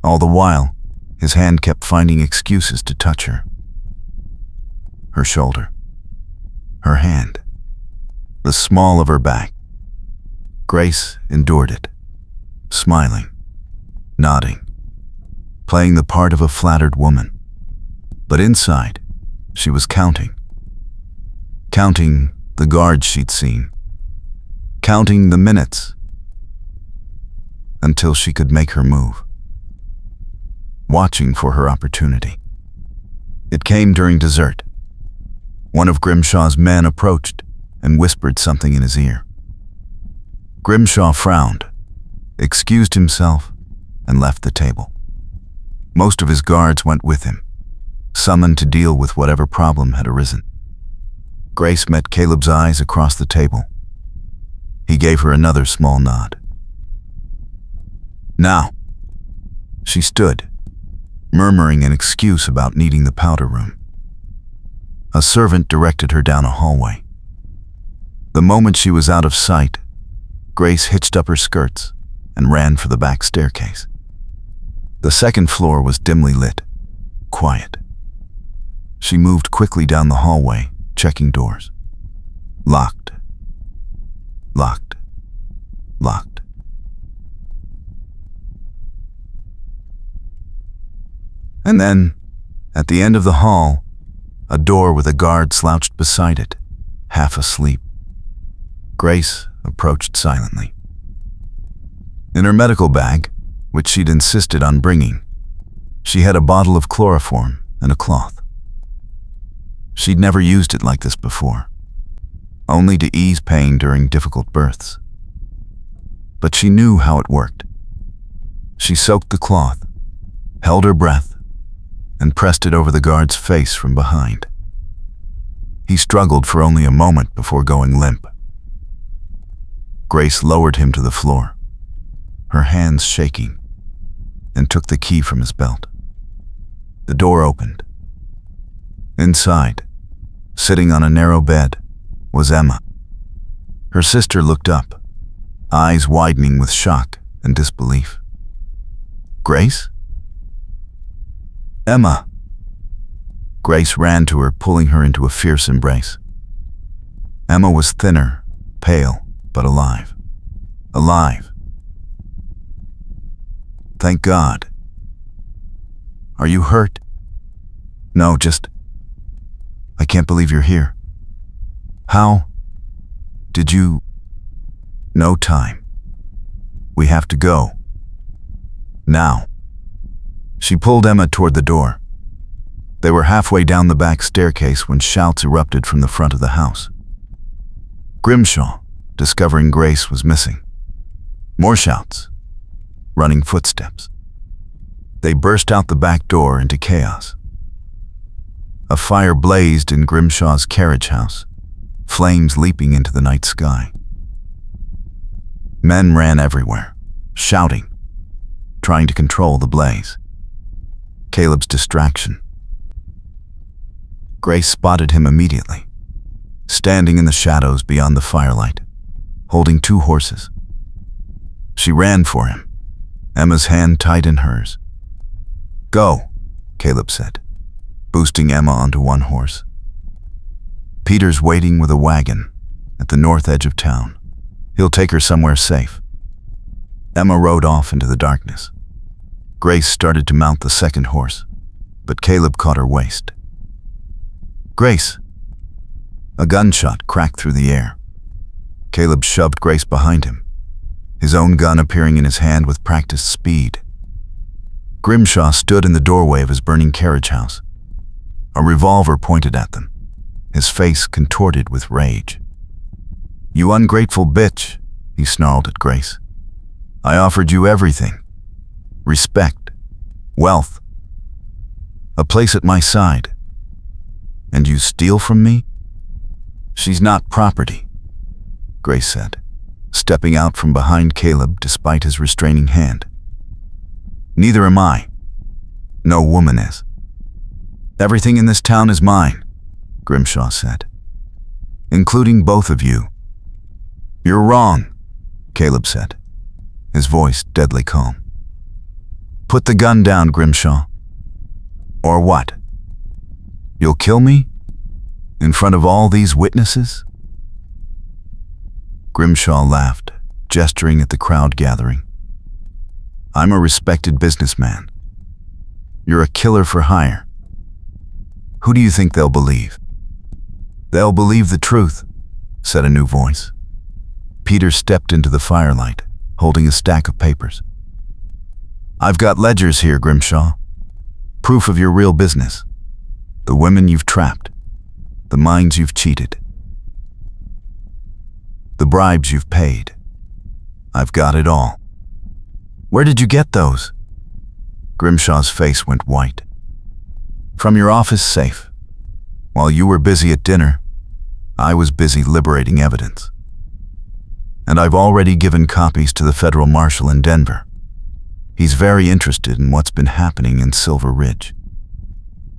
All the while, his hand kept finding excuses to touch her. Her shoulder, her hand, the small of her back. Grace endured it, smiling, nodding, playing the part of a flattered woman. But inside, she was counting the guards she'd seen, counting the minutes until she could make her move, watching for her opportunity. It came during dessert. One of Grimshaw's men approached and whispered something in his ear. Grimshaw frowned, excused himself, and left the table. Most of his guards went with him, summoned to deal with whatever problem had arisen. Grace met Caleb's eyes across the table. He gave her another small nod. "Now." She stood, murmuring an excuse about needing the powder room. A servant directed her down a hallway. The moment she was out of sight, Grace hitched up her skirts and ran for the back staircase. The second floor was dimly lit, quiet. She moved quickly down the hallway, checking doors. Locked. Locked. Locked. And then, at the end of the hall, a door with a guard slouched beside it, half asleep. Grace approached silently. In her medical bag, which she'd insisted on bringing, she had a bottle of chloroform and a cloth. She'd never used it like this before, only to ease pain during difficult births. But she knew how it worked. She soaked the cloth, held her breath, and pressed it over the guard's face from behind. He struggled for only a moment before going limp. Grace lowered him to the floor, her hands shaking, and took the key from his belt. The door opened. Inside, sitting on a narrow bed, was Emma. Her sister looked up, eyes widening with shock and disbelief. "Grace?" "Emma." Grace ran to her, pulling her into a fierce embrace. Emma was thinner, pale, but alive. Alive. "Thank God." "Are you hurt?" "No, just... I can't believe you're here. How did you... No time. We have to go. Now." She pulled Emma toward the door. They were halfway down the back staircase when shouts erupted from the front of the house. Grimshaw, discovering Grace was missing. More shouts. Running footsteps. They burst out the back door into chaos. A fire blazed in Grimshaw's carriage house, flames leaping into the night sky. Men ran everywhere, shouting, trying to control the blaze. Caleb's distraction. Grace spotted him immediately, standing in the shadows beyond the firelight, holding 2 horses. She ran for him, Emma's hand tight in hers. "Go," Caleb said, boosting Emma onto one horse. "Peter's waiting with a wagon at the north edge of town. He'll take her somewhere safe." Emma rode off into the darkness. Grace started to mount the second horse, but Caleb caught her waist. "Grace!" A gunshot cracked through the air. Caleb shoved Grace behind him, his own gun appearing in his hand with practiced speed. Grimshaw stood in the doorway of his burning carriage house, a revolver pointed at them, his face contorted with rage. "You ungrateful bitch," he snarled at Grace. "I offered you everything. Respect, wealth, a place at my side. And you steal from me?" "She's not property," Grace said, stepping out from behind Caleb despite his restraining hand. "Neither am I. No woman is." "Everything in this town is mine," Grimshaw said, "including both of you." "You're wrong," Caleb said, his voice deadly calm. "Put the gun down, Grimshaw." "Or what? You'll kill me? In front of all these witnesses?" Grimshaw laughed, gesturing at the crowd gathering. "I'm a respected businessman. You're a killer for hire. Who do you think they'll believe?" "They'll believe the truth," said a new voice. Peter stepped into the firelight, holding a stack of papers. "I've got ledgers here, Grimshaw. Proof of your real business. The women you've trapped. The minds you've cheated. The bribes you've paid. I've got it all." "Where did you get those?" Grimshaw's face went white. "From your office safe. While you were busy at dinner, I was busy liberating evidence. And I've already given copies to the federal marshal in Denver. He's very interested in what's been happening in Silver Ridge."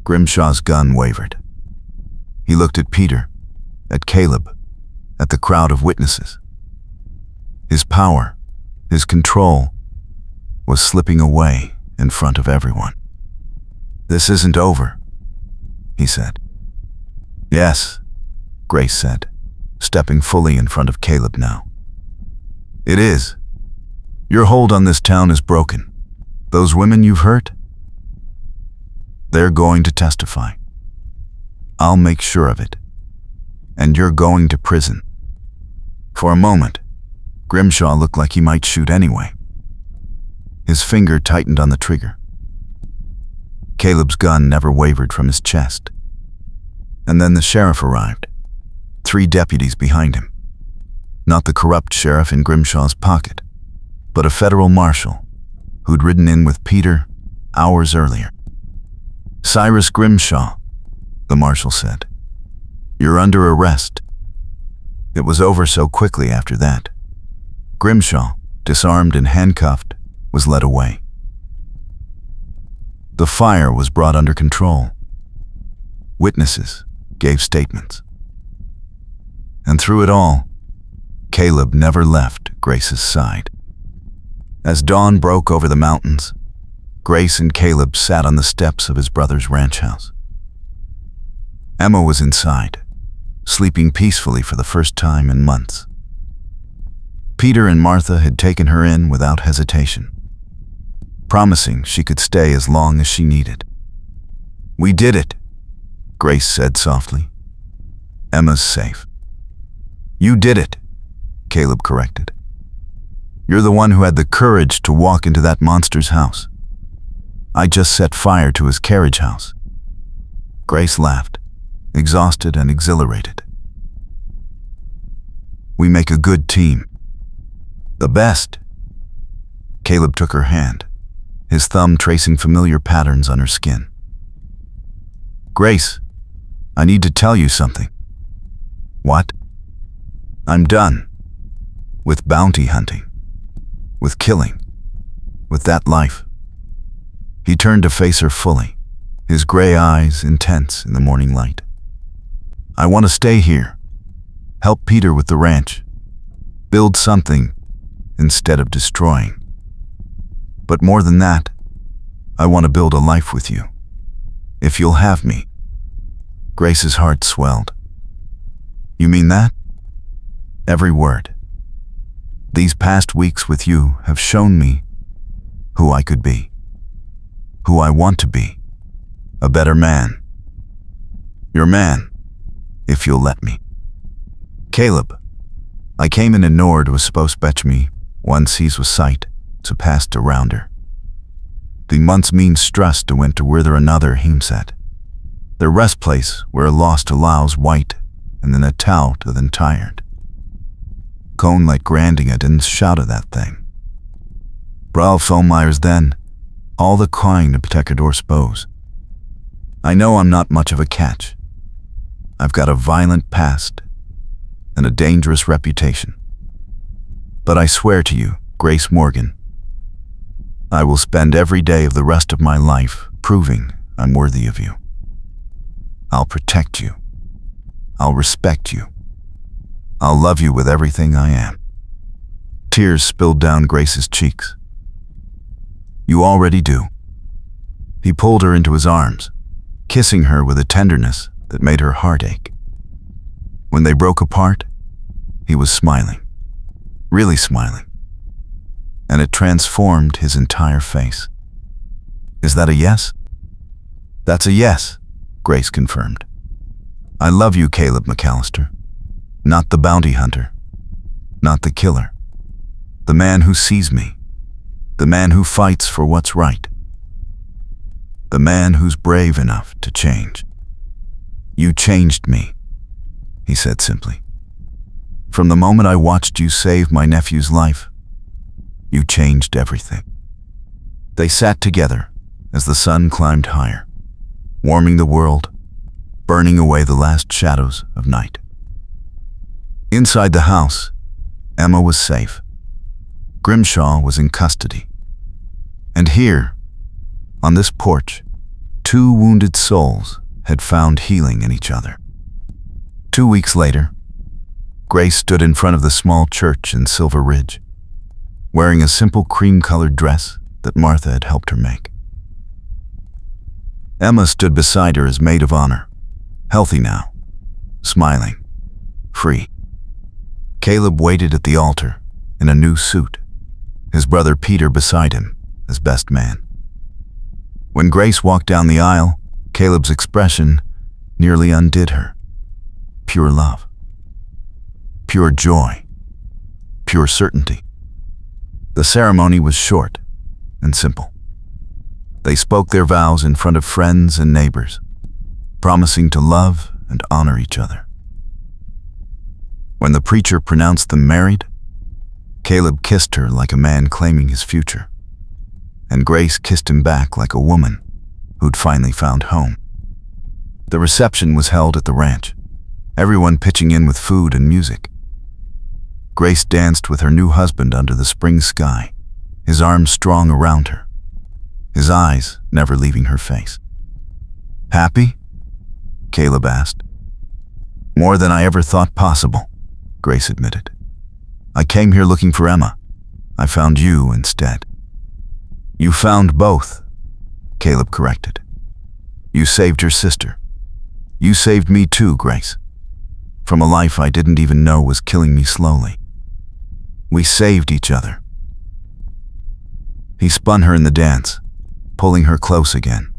Grimshaw's gun wavered. He looked at Peter, at Caleb, at the crowd of witnesses. His power, his control, was slipping away in front of everyone. "This isn't over," he said. "Yes," Grace said, stepping fully in front of Caleb now. "It is. Your hold on this town is broken. Those women you've hurt, they're going to testify. I'll make sure of it. And you're going to prison." For a moment, Grimshaw looked like he might shoot anyway. His finger tightened on the trigger. Caleb's gun never wavered from his chest. And then the sheriff arrived, 3 deputies behind him. Not the corrupt sheriff in Grimshaw's pocket, but a federal marshal who'd ridden in with Peter hours earlier. "Cyrus Grimshaw," the marshal said, "you're under arrest." It was over so quickly after that. Grimshaw, disarmed and handcuffed, was led away. The fire was brought under control. Witnesses gave statements. And through it all, Caleb never left Grace's side. As dawn broke over the mountains, Grace and Caleb sat on the steps of his brother's ranch house. Emma was inside, sleeping peacefully for the first time in months. Peter and Martha had taken her in without hesitation, promising she could stay as long as she needed. "We did it," Grace said softly. "Emma's safe." "You did it," Caleb corrected. "You're the one who had the courage to walk into that monster's house. I just set fire to his carriage house." Grace laughed, exhausted and exhilarated. We make a good team. The best. Caleb took her hand, his thumb tracing familiar patterns on her skin. Grace, I need to tell you something. What? I'm done. With bounty hunting. With killing. With that life. He turned to face her fully, his gray eyes intense in the morning light. I want to stay here. Help Peter with the ranch. Build something instead of destroying. But more than that, I want to build a life with you. If you'll have me. Grace's heart swelled. You mean that? Every word. These past weeks with you have shown me who I could be. Who I want to be. A better man. Your man, if you'll let me. Caleb, I came in and Nord was supposed to betch me, one sees with sight, so passed around her. The months mean stress to went to wither another, him said. The rest place where a lost allows white, and then a tout than tired. Cone like granding it and shouted that thing. Brawl Fulmeyers then, all the kind to Ptekador spose. I know I'm not much of a catch. I've got a violent past and a dangerous reputation. But I swear to you, Grace Morgan, I will spend every day of the rest of my life proving I'm worthy of you. I'll protect you. I'll respect you. I'll love you with everything I am. Tears spilled down Grace's cheeks. You already do. He pulled her into his arms, kissing her with a tenderness that made her heart ache. When they broke apart, he was smiling, really smiling, and it transformed his entire face. Is that a yes? That's a yes, Grace confirmed. I love you, Caleb McAllister. Not the bounty hunter, not the killer. The man who sees me, the man who fights for what's right, the man who's brave enough to change. You changed me, he said simply. From the moment I watched you save my nephew's life, you changed everything. They sat together as the sun climbed higher, warming the world, burning away the last shadows of night. Inside the house, Emma was safe. Grimshaw was in custody. And here, on this porch, two wounded souls had found healing in each other. 2 weeks later, Grace stood in front of the small church in Silver Ridge, wearing a simple cream-colored dress that Martha had helped her make. Emma stood beside her as maid of honor, healthy now, smiling, free. Caleb waited at the altar in a new suit, his brother Peter beside him as best man. When Grace walked down the aisle, Caleb's expression nearly undid her. Pure love, pure joy, pure certainty. The ceremony was short and simple. They spoke their vows in front of friends and neighbors, promising to love and honor each other. When the preacher pronounced them married, Caleb kissed her like a man claiming his future, and Grace kissed him back like a woman who'd finally found home. The reception was held at the ranch, everyone pitching in with food and music. Grace danced with her new husband under the spring sky, his arms strong around her, his eyes never leaving her face. Happy? Caleb asked. More than I ever thought possible, Grace admitted. I came here looking for Emma. I found you instead. You found both, Caleb corrected. You saved your sister. You saved me too, Grace. From a life I didn't even know was killing me slowly. We saved each other. He spun her in the dance, pulling her close again.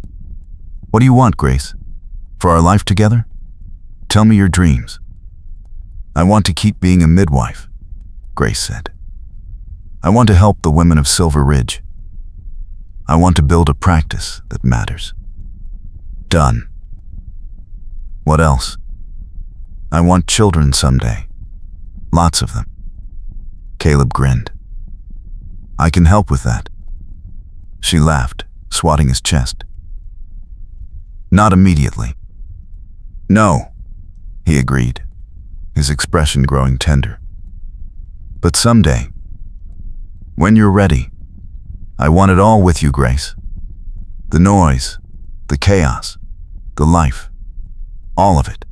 What do you want, Grace? For our life together? Tell me your dreams. I want to keep being a midwife, Grace said. I want to help the women of Silver Ridge. I want to build a practice that matters. Done, What else? I want children someday. Lots of them. Caleb grinned. I can help with that. She laughed, swatting his chest. Not immediately. No, he agreed, his expression growing tender. But someday, when you're ready, I want it all with you, Grace. The noise, the chaos, the life, all of it.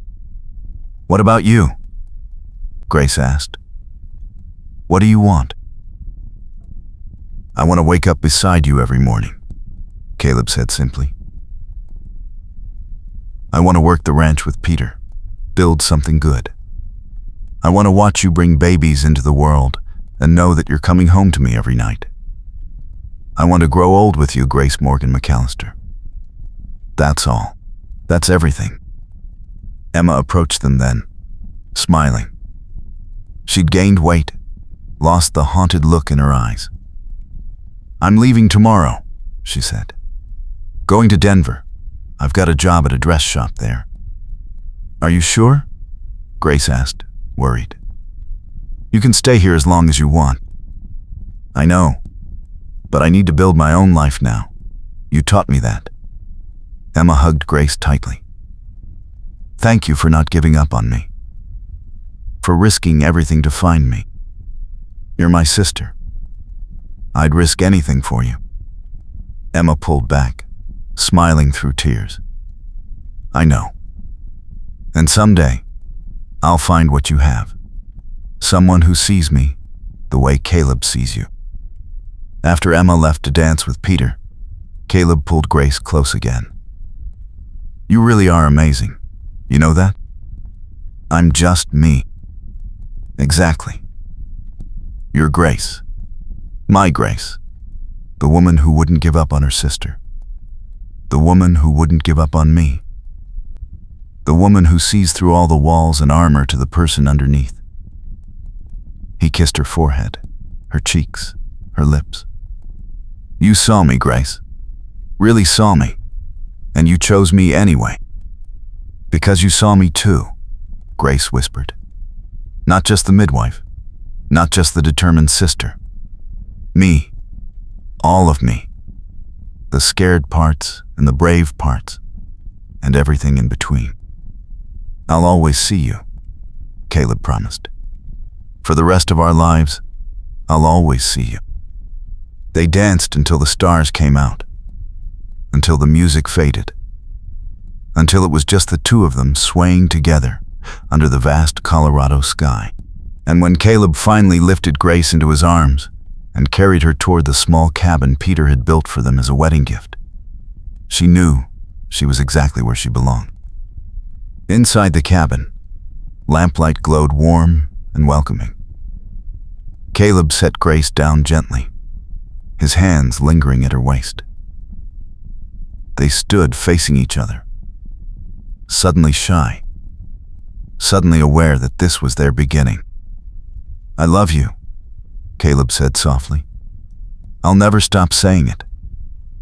What about you? Grace asked. What do you want? I want to wake up beside you every morning, Caleb said simply. I want to work the ranch with Peter, build something good. I want to watch you bring babies into the world and know that you're coming home to me every night. I want to grow old with you, Grace Morgan McAllister. That's all. That's everything. Emma approached them then, smiling. She'd gained weight, lost the haunted look in her eyes. I'm leaving tomorrow, she said. Going to Denver. I've got a job at a dress shop there. Are you sure? Grace asked, worried. You can stay here as long as you want. I know, but I need to build my own life now. You taught me that. Emma hugged Grace tightly. Thank you for not giving up on me. For risking everything to find me. You're my sister. I'd risk anything for you. Emma pulled back, smiling through tears. I know. And someday, I'll find what you have. Someone who sees me the way Caleb sees you. After Emma left to dance with Peter, Caleb pulled Grace close again. You really are amazing. You know that? I'm just me. Exactly. You're Grace. My Grace. The woman who wouldn't give up on her sister. The woman who wouldn't give up on me. The woman who sees through all the walls and armor to the person underneath. He kissed her forehead, her cheeks, her lips. You saw me, Grace. Really saw me. And you chose me anyway. Because you saw me too, Grace whispered. Not just the midwife. Not just the determined sister. Me. All of me. The scared parts and the brave parts. And everything in between. I'll always see you, Caleb promised. For the rest of our lives, I'll always see you. They danced until the stars came out. Until the music faded. Until it was just the two of them swaying together under the vast Colorado sky. And when Caleb finally lifted Grace into his arms and carried her toward the small cabin Peter had built for them as a wedding gift, she knew she was exactly where she belonged. Inside the cabin, lamplight glowed warm and welcoming. Caleb set Grace down gently, his hands lingering at her waist. They stood facing each other, suddenly shy, suddenly aware that this was their beginning. I love you, Caleb said softly. I'll never stop saying it,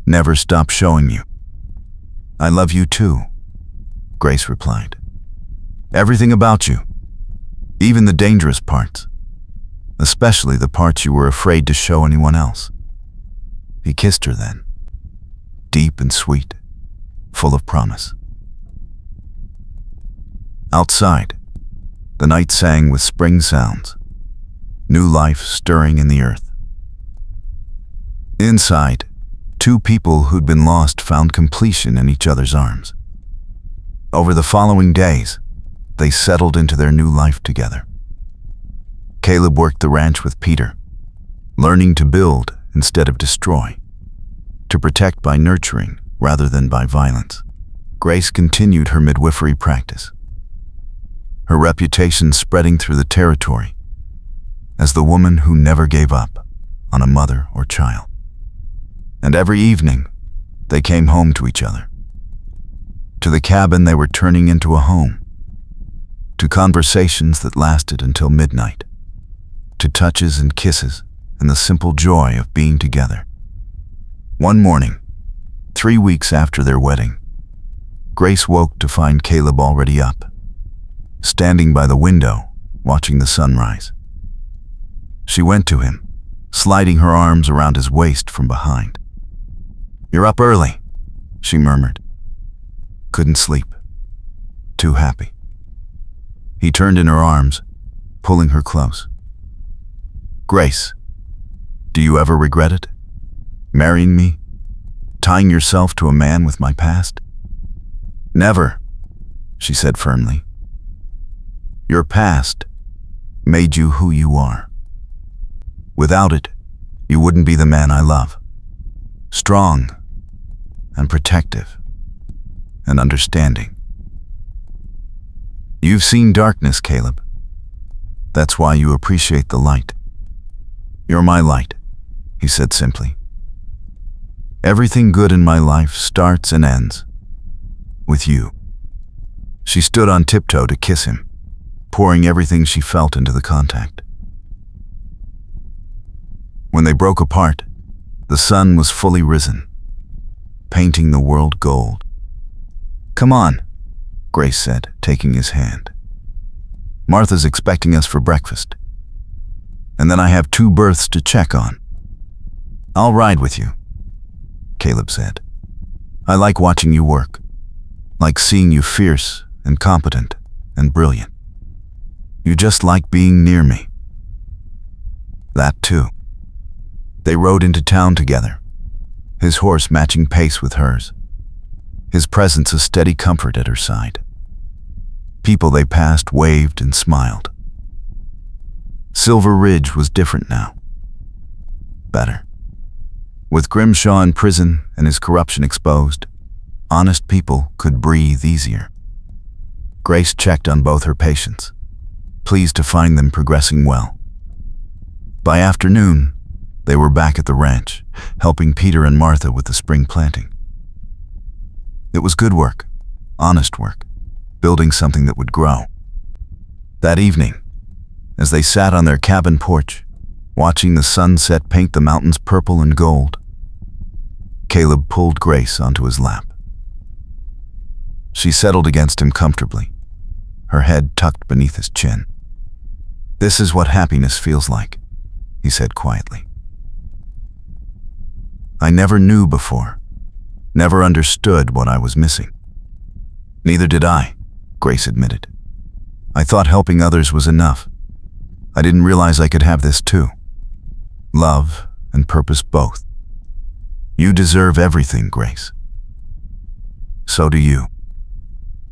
never stop showing you. I love you too, Grace replied. Everything about you, even the dangerous parts, especially the parts you were afraid to show anyone else. He kissed her then, deep and sweet, full of promise. Outside, the night sang with spring sounds, new life stirring in the earth. Inside, two people who'd been lost found completion in each other's arms. Over the following days, they settled into their new life together. Caleb worked the ranch with Peter, learning to build instead of destroy, to protect by nurturing rather than by violence. Grace continued her midwifery practice, her reputation spreading through the territory as the woman who never gave up on a mother or child. And every evening, they came home to each other, to the cabin they were turning into a home, to conversations that lasted until midnight, to touches and kisses and the simple joy of being together. One morning, 3 weeks after their wedding, Grace woke to find Caleb already up, standing by the window, watching the sunrise. She went to him, sliding her arms around his waist from behind. "You're up early," she murmured. "Couldn't sleep. Too happy." He turned in her arms, pulling her close. "Grace, do you ever regret it? Marrying me? Tying yourself to a man with my past?" "Never," she said firmly. "Your past made you who you are. Without it, you wouldn't be the man I love. Strong and protective and understanding. You've seen darkness, Caleb. That's why you appreciate the light. You're my light," he said simply. "Everything good in my life starts and ends with you." She stood on tiptoe to kiss him, pouring everything she felt into the contact. When they broke apart, the sun was fully risen, painting the world gold. "Come on," Grace said, taking his hand. "Martha's expecting us for breakfast. And then I have 2 births to check on." "I'll ride with you," Caleb said. "I like watching you work, like seeing you fierce and competent and brilliant. You just like being near me." That too. They rode into town together, his horse matching pace with hers, his presence a steady comfort at her side. People they passed waved and smiled. Silver Ridge was different now. Better. With Grimshaw in prison and his corruption exposed, honest people could breathe easier. Grace checked on both her patients, pleased to find them progressing well. By afternoon, they were back at the ranch, helping Peter and Martha with the spring planting. It was good work, honest work, building something that would grow. That evening, as they sat on their cabin porch, watching the sunset paint the mountains purple and gold, Caleb pulled Grace onto his lap. She settled against him comfortably, her head tucked beneath his chin. "This is what happiness feels like," he said quietly. "I never knew before, never understood what I was missing." "Neither did I," Grace admitted. "I thought helping others was enough. I didn't realize I could have this too. Love and purpose both. You deserve everything, Grace. So do you."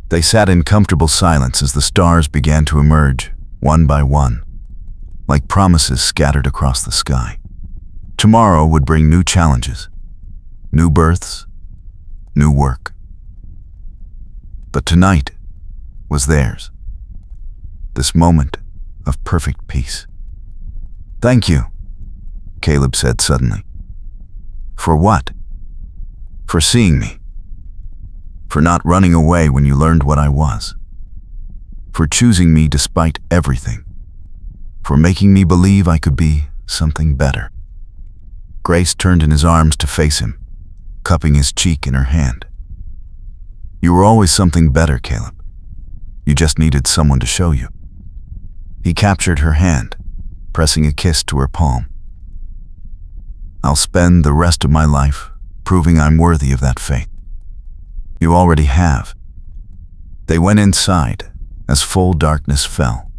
They sat in comfortable silence as the stars began to emerge, one by one, like promises scattered across the sky. Tomorrow would bring new challenges, new births, new work. But tonight was theirs, this moment of perfect peace. "Thank you," Caleb said suddenly. "For what?" "For seeing me. For not running away when you learned what I was. For choosing me despite everything. For making me believe I could be something better." Grace turned in his arms to face him, cupping his cheek in her hand. "You were always something better, Caleb. You just needed someone to show you." He captured her hand, pressing a kiss to her palm. "I'll spend the rest of my life proving I'm worthy of that faith. You already have." They went inside as full darkness fell,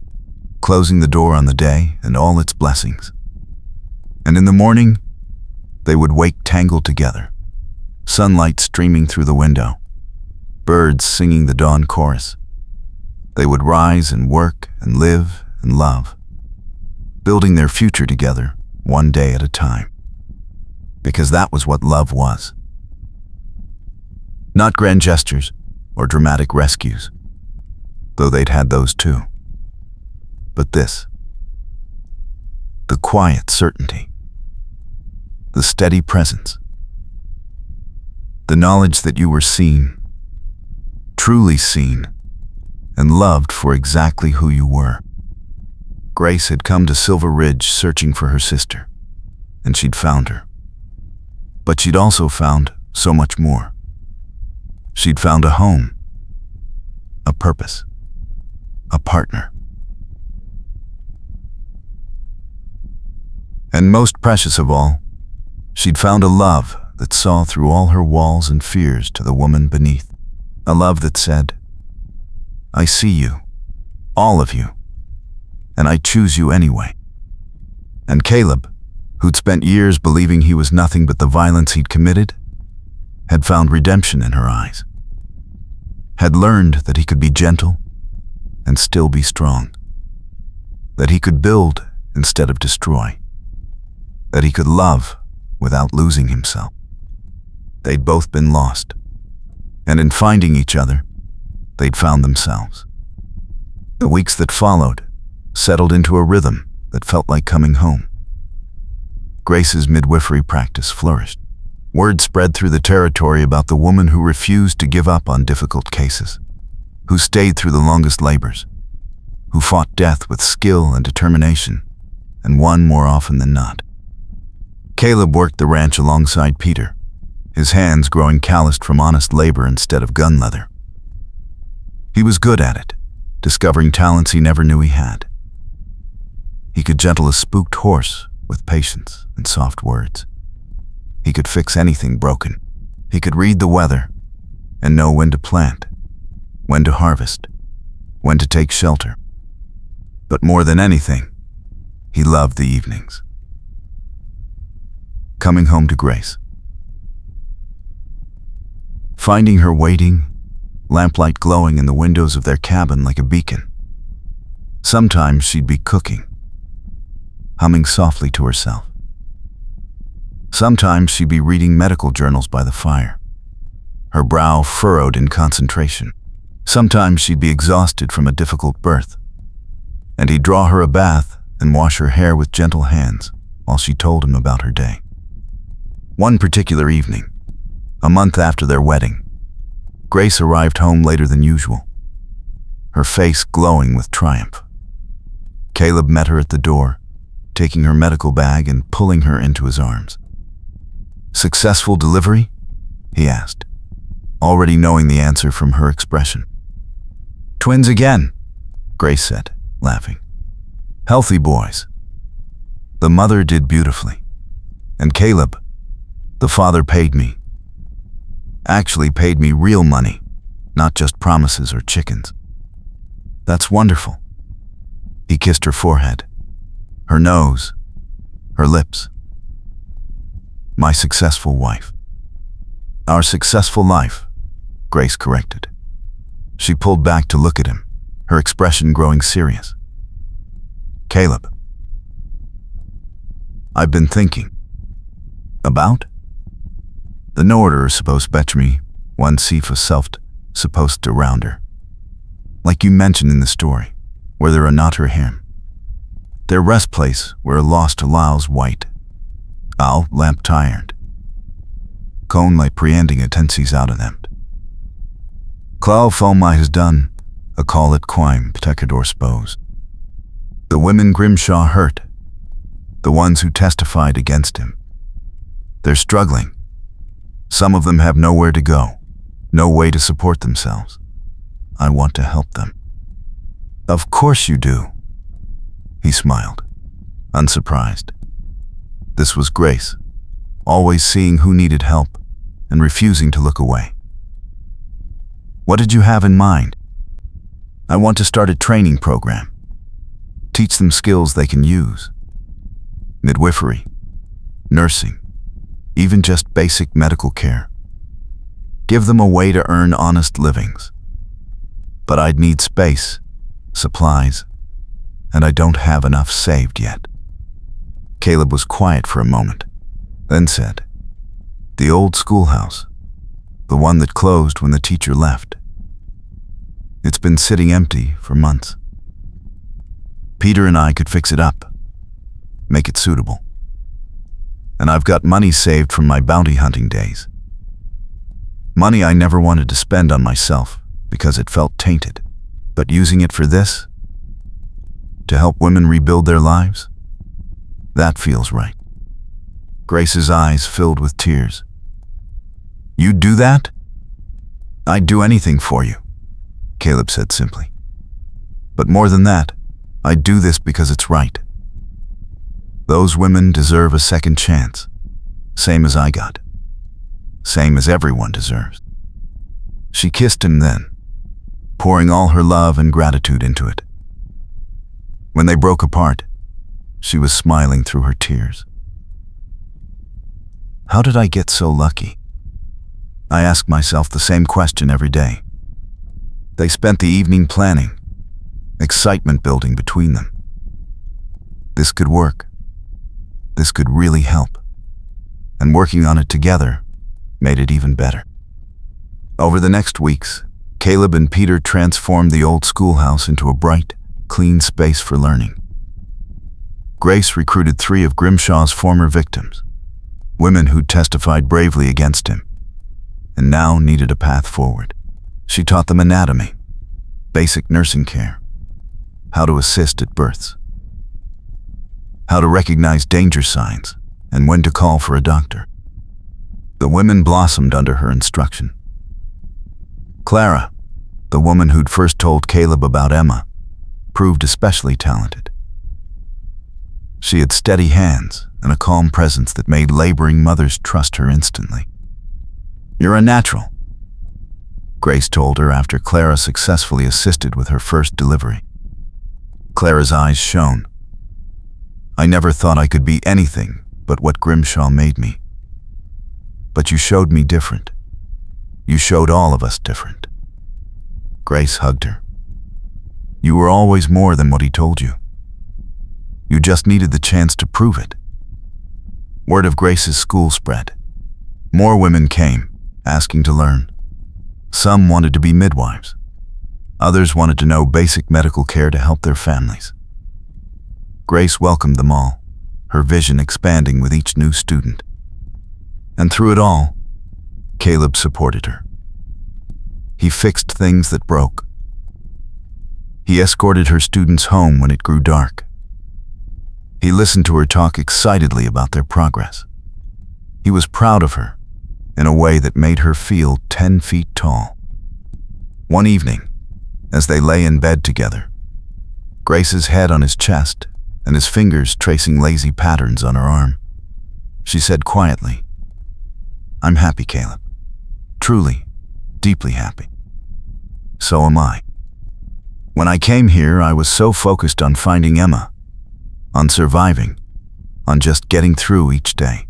closing the door on the day and all its blessings. And in the morning, they would wake tangled together, sunlight streaming through the window, birds singing the dawn chorus. They would rise and work and live and love, building their future together one day at a time. Because that was what love was. Not grand gestures or dramatic rescues, though they'd had those too. But this, the quiet certainty, the steady presence, the knowledge that you were seen, truly seen, and loved for exactly who you were. Grace had come to Silver Ridge searching for her sister, and she'd found her. But she'd also found so much more. She'd found a home, a purpose, a partner. And most precious of all, she'd found a love that saw through all her walls and fears to the woman beneath. A love that said, "I see you, all of you, and I choose you anyway." And Caleb, who'd spent years believing he was nothing but the violence he'd committed, had found redemption in her eyes, had learned that he could be gentle and still be strong, that he could build instead of destroy, that he could love without losing himself. They'd both been lost, and in finding each other, they'd found themselves. The weeks that followed settled into a rhythm that felt like coming home. Grace's midwifery practice flourished. Word spread through the territory about the woman who refused to give up on difficult cases, who stayed through the longest labors, who fought death with skill and determination, and won more often than not. Caleb worked the ranch alongside Peter, his hands growing calloused from honest labor instead of gun leather. He was good at it, discovering talents he never knew he had. He could gentle a spooked horse with patience and soft words. He could fix anything broken. He could read the weather and know when to plant, when to harvest, when to take shelter. But more than anything, he loved the evenings. Coming home to Grace. Finding her waiting, lamplight glowing in the windows of their cabin like a beacon. Sometimes she'd be cooking, humming softly to herself. Sometimes she'd be reading medical journals by the fire, her brow furrowed in concentration. Sometimes she'd be exhausted from a difficult birth, and he'd draw her a bath and wash her hair with gentle hands while she told him about her day. One particular evening, a month after their wedding, Grace arrived home later than usual, her face glowing with triumph. Caleb met her at the door, taking her medical bag and pulling her into his arms. "Successful delivery?" he asked, already knowing the answer from her expression. "Twins again," Grace said, laughing. "Healthy boys." The mother did beautifully. And Caleb, the father, paid me. Actually paid me real money, not just promises or chickens. "That's wonderful." He kissed her forehead, her nose, her lips. "My successful wife." "Our successful life," Grace corrected. She pulled back to look at him, her expression growing serious. "Caleb, I've been thinking." "About?" "The Noorder supposed betch me one sifa selft supposed to rounder. Like you mentioned in the story, where there are not her him. Their rest place where a lost allows white. Al lamp tired. Cone like preending attenties out of them. Clau Felmai has done, a call at quime ptecador spose. The women Grimshaw hurt, the ones who testified against him. They're struggling. Some of them have nowhere to go, no way to support themselves. I want to help them." "Of course you do," he smiled, unsurprised. This was Grace, always seeing who needed help and refusing to look away. "What did you have in mind?" "I want to start a training program. Teach them skills they can use. Midwifery, nursing, even just basic medical care. Give them a way to earn honest livings. But I'd need space, supplies, and I don't have enough saved yet." Caleb was quiet for a moment, then said, "The old schoolhouse, the one that closed when the teacher left. It's been sitting empty for months. Peter and I could fix it up, make it suitable. And I've got money saved from my bounty hunting days. Money I never wanted to spend on myself because it felt tainted. But using it for this, to help women rebuild their lives, that feels right." Grace's eyes filled with tears. "You'd do that?" "I'd do anything for you," Caleb said simply. "But more than that, I'd do this because it's right. Those women deserve a second chance, same as I got. Same as everyone deserves." She kissed him then, pouring all her love and gratitude into it. When they broke apart, she was smiling through her tears. How did I get so lucky? I ask myself the same question every day. They spent the evening planning, excitement building between them. This could work. This could really help. And working on it together made it even better. Over the next weeks, Caleb and Peter transformed the old schoolhouse into a bright, clean space for learning. Grace recruited 3 of Grimshaw's former victims, women who'd testified bravely against him, and now needed a path forward. She taught them anatomy, basic nursing care, how to assist at births, how to recognize danger signs, and when to call for a doctor. The women blossomed under her instruction. Clara, the woman who'd first told Caleb about Emma, proved especially talented. She had steady hands and a calm presence that made laboring mothers trust her instantly. "You're a natural," Grace told her after Clara successfully assisted with her first delivery. Clara's eyes shone. "I never thought I could be anything but what Grimshaw made me. But you showed me different. You showed all of us different." Grace hugged her. "You were always more than what he told you. You just needed the chance to prove it." Word of Grace's school spread. More women came, asking to learn. Some wanted to be midwives. Others wanted to know basic medical care to help their families. Grace welcomed them all, her vision expanding with each new student. And through it all, Caleb supported her. He fixed things that broke. He escorted her students home when it grew dark. He listened to her talk excitedly about their progress. He was proud of her in a way that made her feel 10 feet tall. One evening, as they lay in bed together, Grace's head on his chest and his fingers tracing lazy patterns on her arm, she said quietly, "I'm happy, Caleb. Truly, deeply happy. So am I. When I came here, I was so focused on finding Emma, on surviving, on just getting through each day.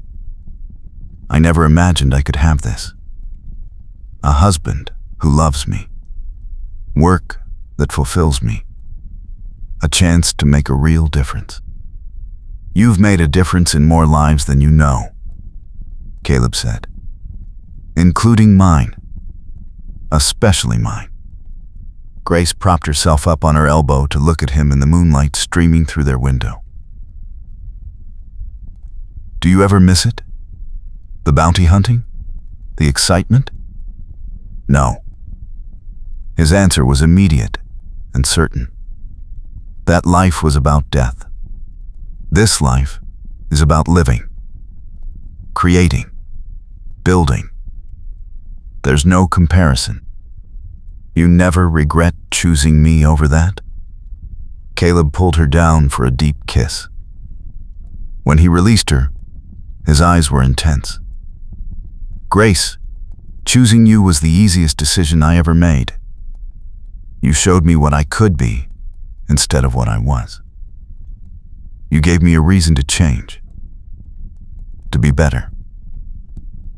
I never imagined I could have this. A husband who loves me. Work that fulfills me. A chance to make a real difference. You've made a difference in more lives than you know," Caleb said. "Including mine. Especially mine." Grace propped herself up on her elbow to look at him in the moonlight streaming through their window. "Do you ever miss it? The bounty hunting? The excitement?" "No." His answer was immediate and certain. That life was about death. This life is about living, creating, building. There's no comparison. You never regret choosing me over that?" Caleb pulled her down for a deep kiss. When he released her, his eyes were intense. "Grace, choosing you was the easiest decision I ever made. You showed me what I could be instead of what I was. You gave me a reason to change, to be better.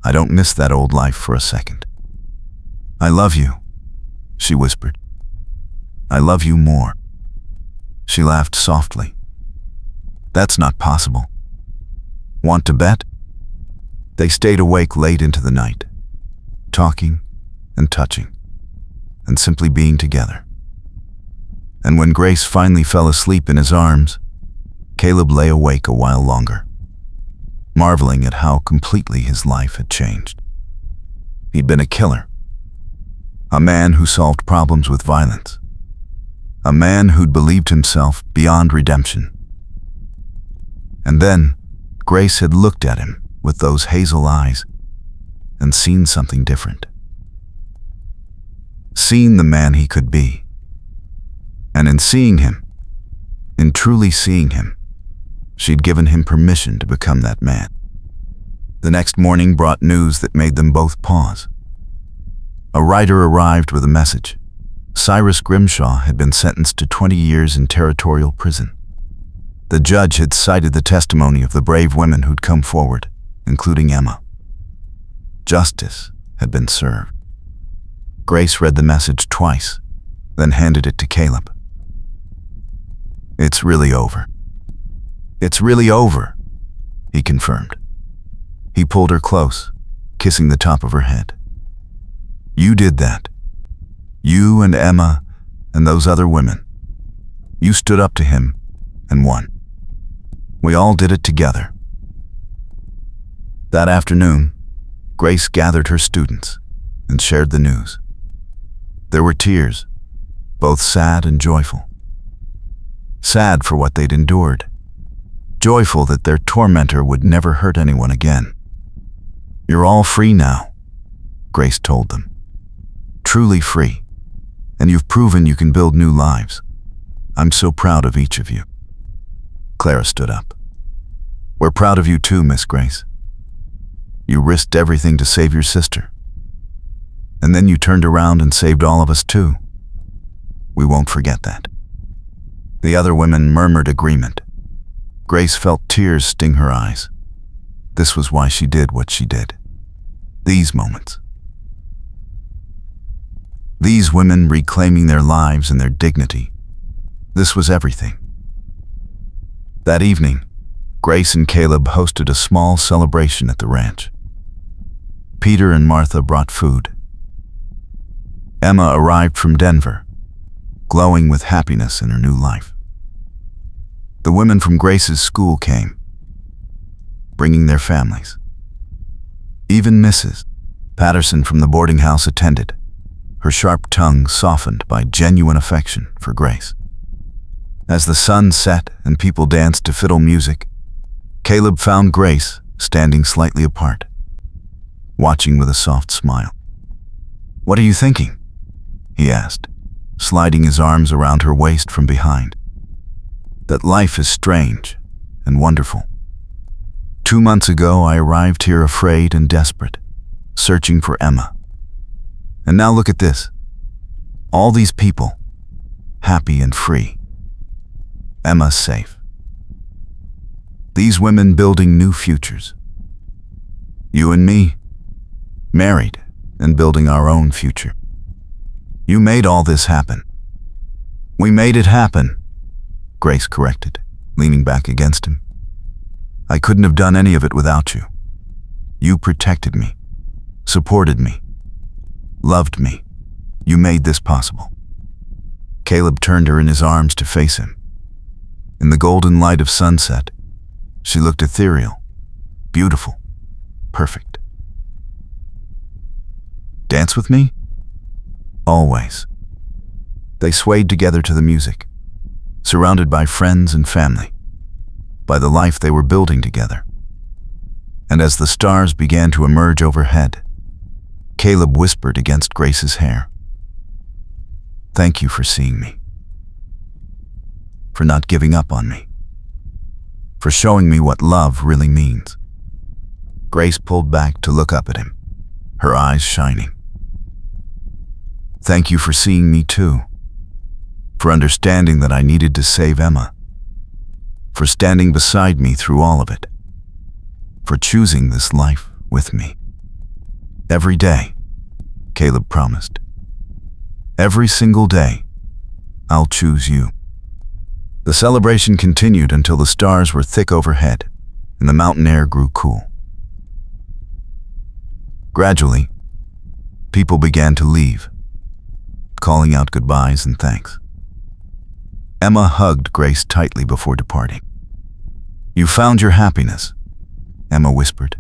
I don't miss that old life for a second. I love you," she whispered. "I love you more." She laughed softly. "That's not possible. Want to bet?" They stayed awake late into the night, talking and touching, and simply being together. And when Grace finally fell asleep in his arms, Caleb lay awake a while longer, marveling at how completely his life had changed. He'd been a killer, a man who solved problems with violence, a man who'd believed himself beyond redemption. And then Grace had looked at him with those hazel eyes and seen something different. seen the man he could be. And in seeing him, in truly seeing him, she'd given him permission to become that man. The next morning brought news that made them both pause. A writer arrived with a message. Cyrus Grimshaw had been sentenced to 20 years in territorial prison. The judge had cited the testimony of the brave women who'd come forward, including Emma. Justice had been served. Grace read the message twice, then handed it to Caleb. "It's really over. It's really over," he confirmed. He pulled her close, kissing the top of her head. "You did that. You and Emma and those other women. You stood up to him and won. We all did it together." That afternoon, Grace gathered her students and shared the news. There were tears, both sad and joyful. Sad for what they'd endured, joyful that their tormentor would never hurt anyone again. "You're all free now," Grace told them. "Truly free, and you've proven you can build new lives. I'm so proud of each of you." Clara stood up. "We're proud of you too, Miss Grace. You risked everything to save your sister. And then you turned around and saved all of us too. We won't forget that." The other women murmured agreement. Grace felt tears sting her eyes. This was why she did what she did. These moments. These women reclaiming their lives and their dignity. This was everything. That evening, Grace and Caleb hosted a small celebration at the ranch. Peter and Martha brought food. Emma arrived from Denver, glowing with happiness in her new life. The women from Grace's school came, bringing their families. Even Mrs. Patterson from the boarding house attended, her sharp tongue softened by genuine affection for Grace. As the sun set and people danced to fiddle music, Caleb found Grace standing slightly apart, watching with a soft smile. "What are you thinking?" he asked, sliding his arms around her waist from behind. "That life is strange and wonderful. 2 months ago, I arrived here afraid and desperate, searching for Emma. And now look at this. All these people, happy and free. Emma's safe. These women building new futures. You and me, married and building our own future. You made all this happen." "We made it happen," Grace corrected, leaning back against him. "I couldn't have done any of it without you. You protected me, supported me, loved me. You made this possible." Caleb turned her in his arms to face him. In the golden light of sunset, she looked ethereal, beautiful, perfect. "Dance with me?" "Always." They swayed together to the music, surrounded by friends and family, by the life they were building together. And as the stars began to emerge overhead, Caleb whispered against Grace's hair, "Thank you for seeing me, for not giving up on me, for showing me what love really means." Grace pulled back to look up at him, her eyes shining. "Thank you for seeing me too, for understanding that I needed to save Emma, for standing beside me through all of it, for choosing this life with me. Every day," Caleb promised. "Every single day, I'll choose you." The celebration continued until the stars were thick overhead and the mountain air grew cool. Gradually, people began to leave, calling out goodbyes and thanks. Emma hugged Grace tightly before departing. "You found your happiness," Emma whispered.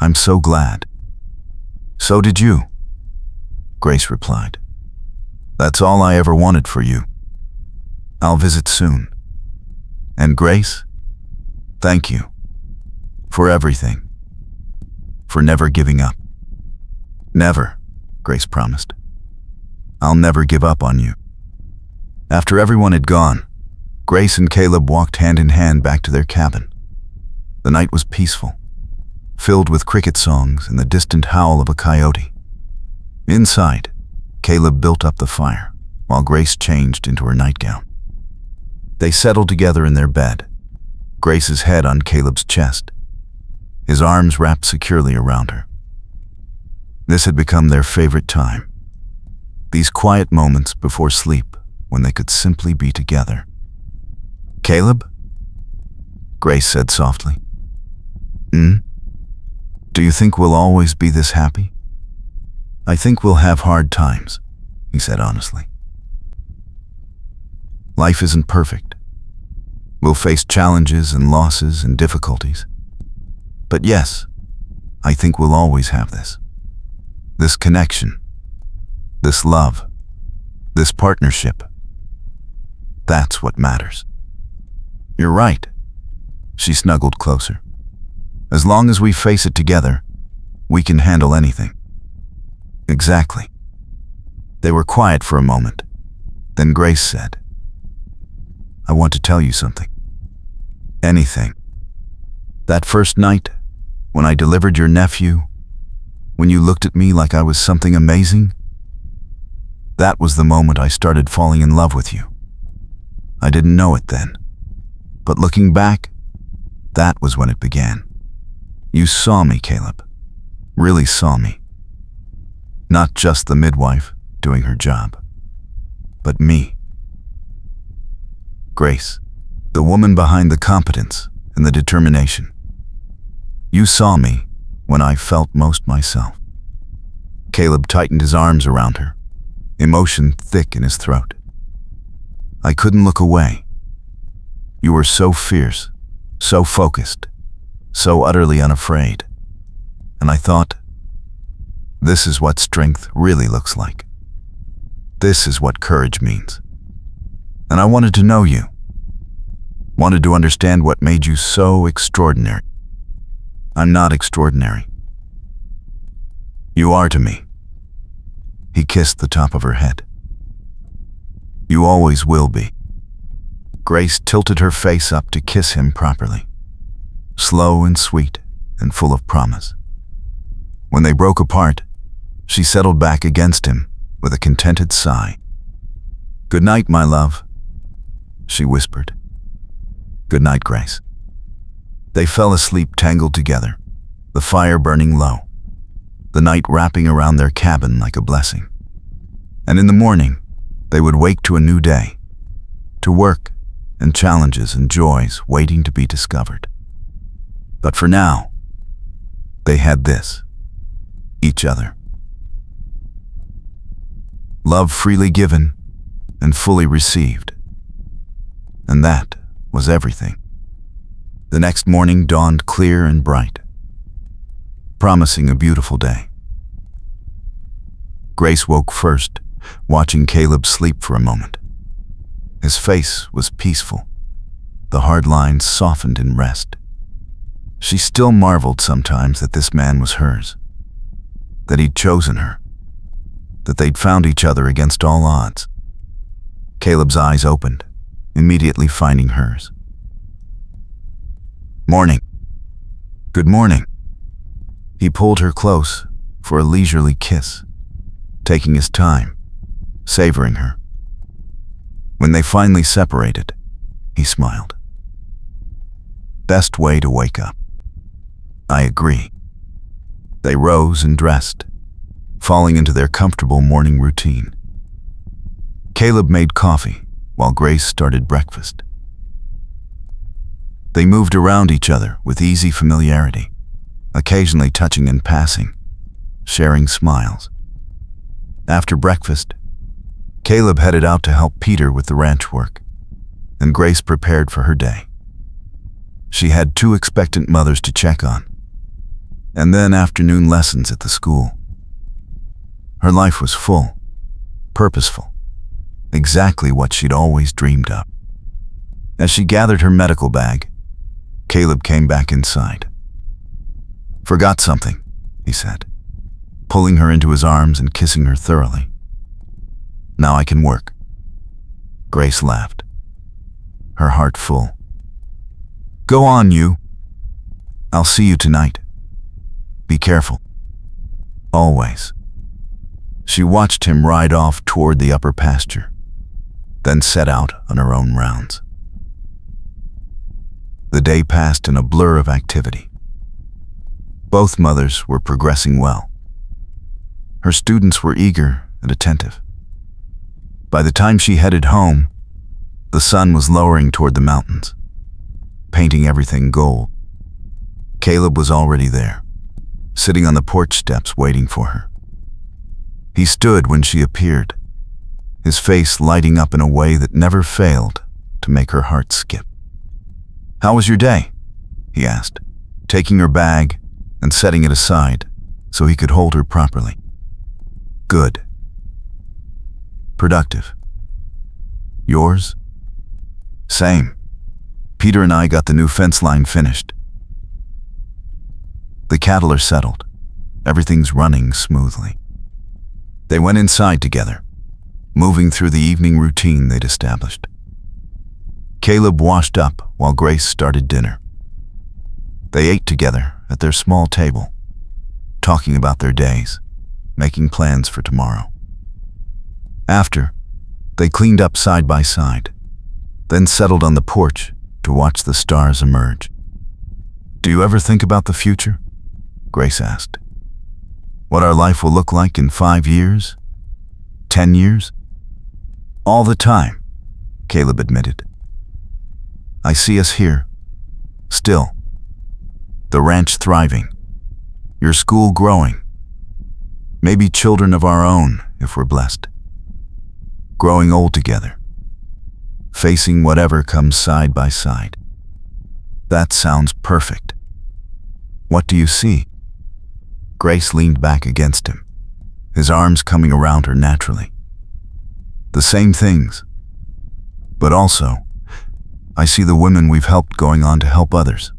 "I'm so glad." "So did you," Grace replied. "That's all I ever wanted for you. I'll visit soon. And Grace, thank you for everything, for never giving up." "Never," Grace promised. I'll never give up on you." After everyone had gone, Grace and Caleb walked hand in hand back to their cabin. The night was peaceful, filled with cricket songs and the distant howl of a coyote. Inside, Caleb built up the fire, while Grace changed into her nightgown. They settled together in their bed, Grace's head on Caleb's chest, his arms wrapped securely around her. This had become their favorite time, these quiet moments before sleep when they could simply be together. "Caleb?" Grace said softly. Do you think we'll always be this happy?" "I think we'll have hard times," he said honestly. "Life isn't perfect. We'll face challenges and losses and difficulties. But yes, I think we'll always have this connection, this love, this partnership. That's what matters." "You're right." She snuggled closer. "As long as we face it together, we can handle anything." "Exactly." They were quiet for a moment. Then Grace said, "I want to tell you something." "Anything." "That first night, when I delivered your nephew, when you looked at me like I was something amazing, that was the moment I started falling in love with you. I didn't know it then, but looking back, that was when it began. You saw me, Caleb. Really saw me. Not just the midwife doing her job, but me. Grace, the woman behind the competence and the determination. You saw me when I felt most myself." Caleb tightened his arms around her, emotion thick in his throat. "I couldn't look away. You were so fierce, so focused, so utterly unafraid. And I thought, this is what strength really looks like. This is what courage means. And I wanted to know you. Wanted to understand what made you so extraordinary. I'm not extraordinary. You are to me." He kissed the top of her head. "You always will be." Grace tilted her face up to kiss him properly, slow and sweet and full of promise. When they broke apart, she settled back against him with a contented sigh. "Good night, my love," she whispered. "Good night, Grace." They fell asleep tangled together, the fire burning low, the night wrapping around their cabin like a blessing. And in the morning, they would wake to a new day, to work and challenges and joys waiting to be discovered. But for now, they had this, each other. Love freely given and fully received. And that was everything. The next morning dawned clear and bright, promising a beautiful day. Grace woke first, watching Caleb sleep for a moment. His face was peaceful, the hard lines softened in rest. She still marveled sometimes that this man was hers, that he'd chosen her, that they'd found each other against all odds. Caleb's eyes opened, immediately finding hers. "Morning." "Good morning." He pulled her close for a leisurely kiss, taking his time, savoring her. When they finally separated, he smiled. "Best way to wake up." "I agree." They rose and dressed, falling into their comfortable morning routine. Caleb made coffee while Grace started breakfast. They moved around each other with easy familiarity, occasionally touching and passing, sharing smiles. After breakfast, Caleb headed out to help Peter with the ranch work, and Grace prepared for her day. She had 2 expectant mothers to check on, and then afternoon lessons at the school. Her life was full, purposeful, exactly what she'd always dreamed of. As she gathered her medical bag, Caleb came back inside. "Forgot something," he said, pulling her into his arms and kissing her thoroughly. Now I can work." Grace laughed, her heart full. "Go on, you. I'll see you tonight. Be careful. Always." She watched him ride off toward the upper pasture, then set out on her own rounds. The day passed in a blur of activity. Both mothers were progressing well. Her students were eager and attentive. By the time she headed home, the sun was lowering toward the mountains, painting everything gold. Caleb was already there, sitting on the porch steps waiting for her. He stood when she appeared, his face lighting up in a way that never failed to make her heart skip. "How was your day?" he asked, taking her bag and setting it aside so he could hold her properly. "Good. Productive. Yours?" "Same. Peter and I got the new fence line finished. The cattle are settled. Everything's running smoothly." They went inside together, moving through the evening routine they'd established. Caleb washed up while Grace started dinner. They ate together at their small table, talking about their days, making plans for tomorrow. After, they cleaned up side by side, then settled on the porch to watch the stars emerge. "Do you ever think about the future?" Grace asked. "What our life will look like in 5 years? 10 years?" "All the time," Caleb admitted. "I see us here, still. The ranch thriving, your school growing, maybe children of our own if we're blessed. Growing old together, facing whatever comes side by side." "That sounds perfect. What do you see?" Grace leaned back against him, his arms coming around her naturally. "The same things, but also, I see the women we've helped going on to help others.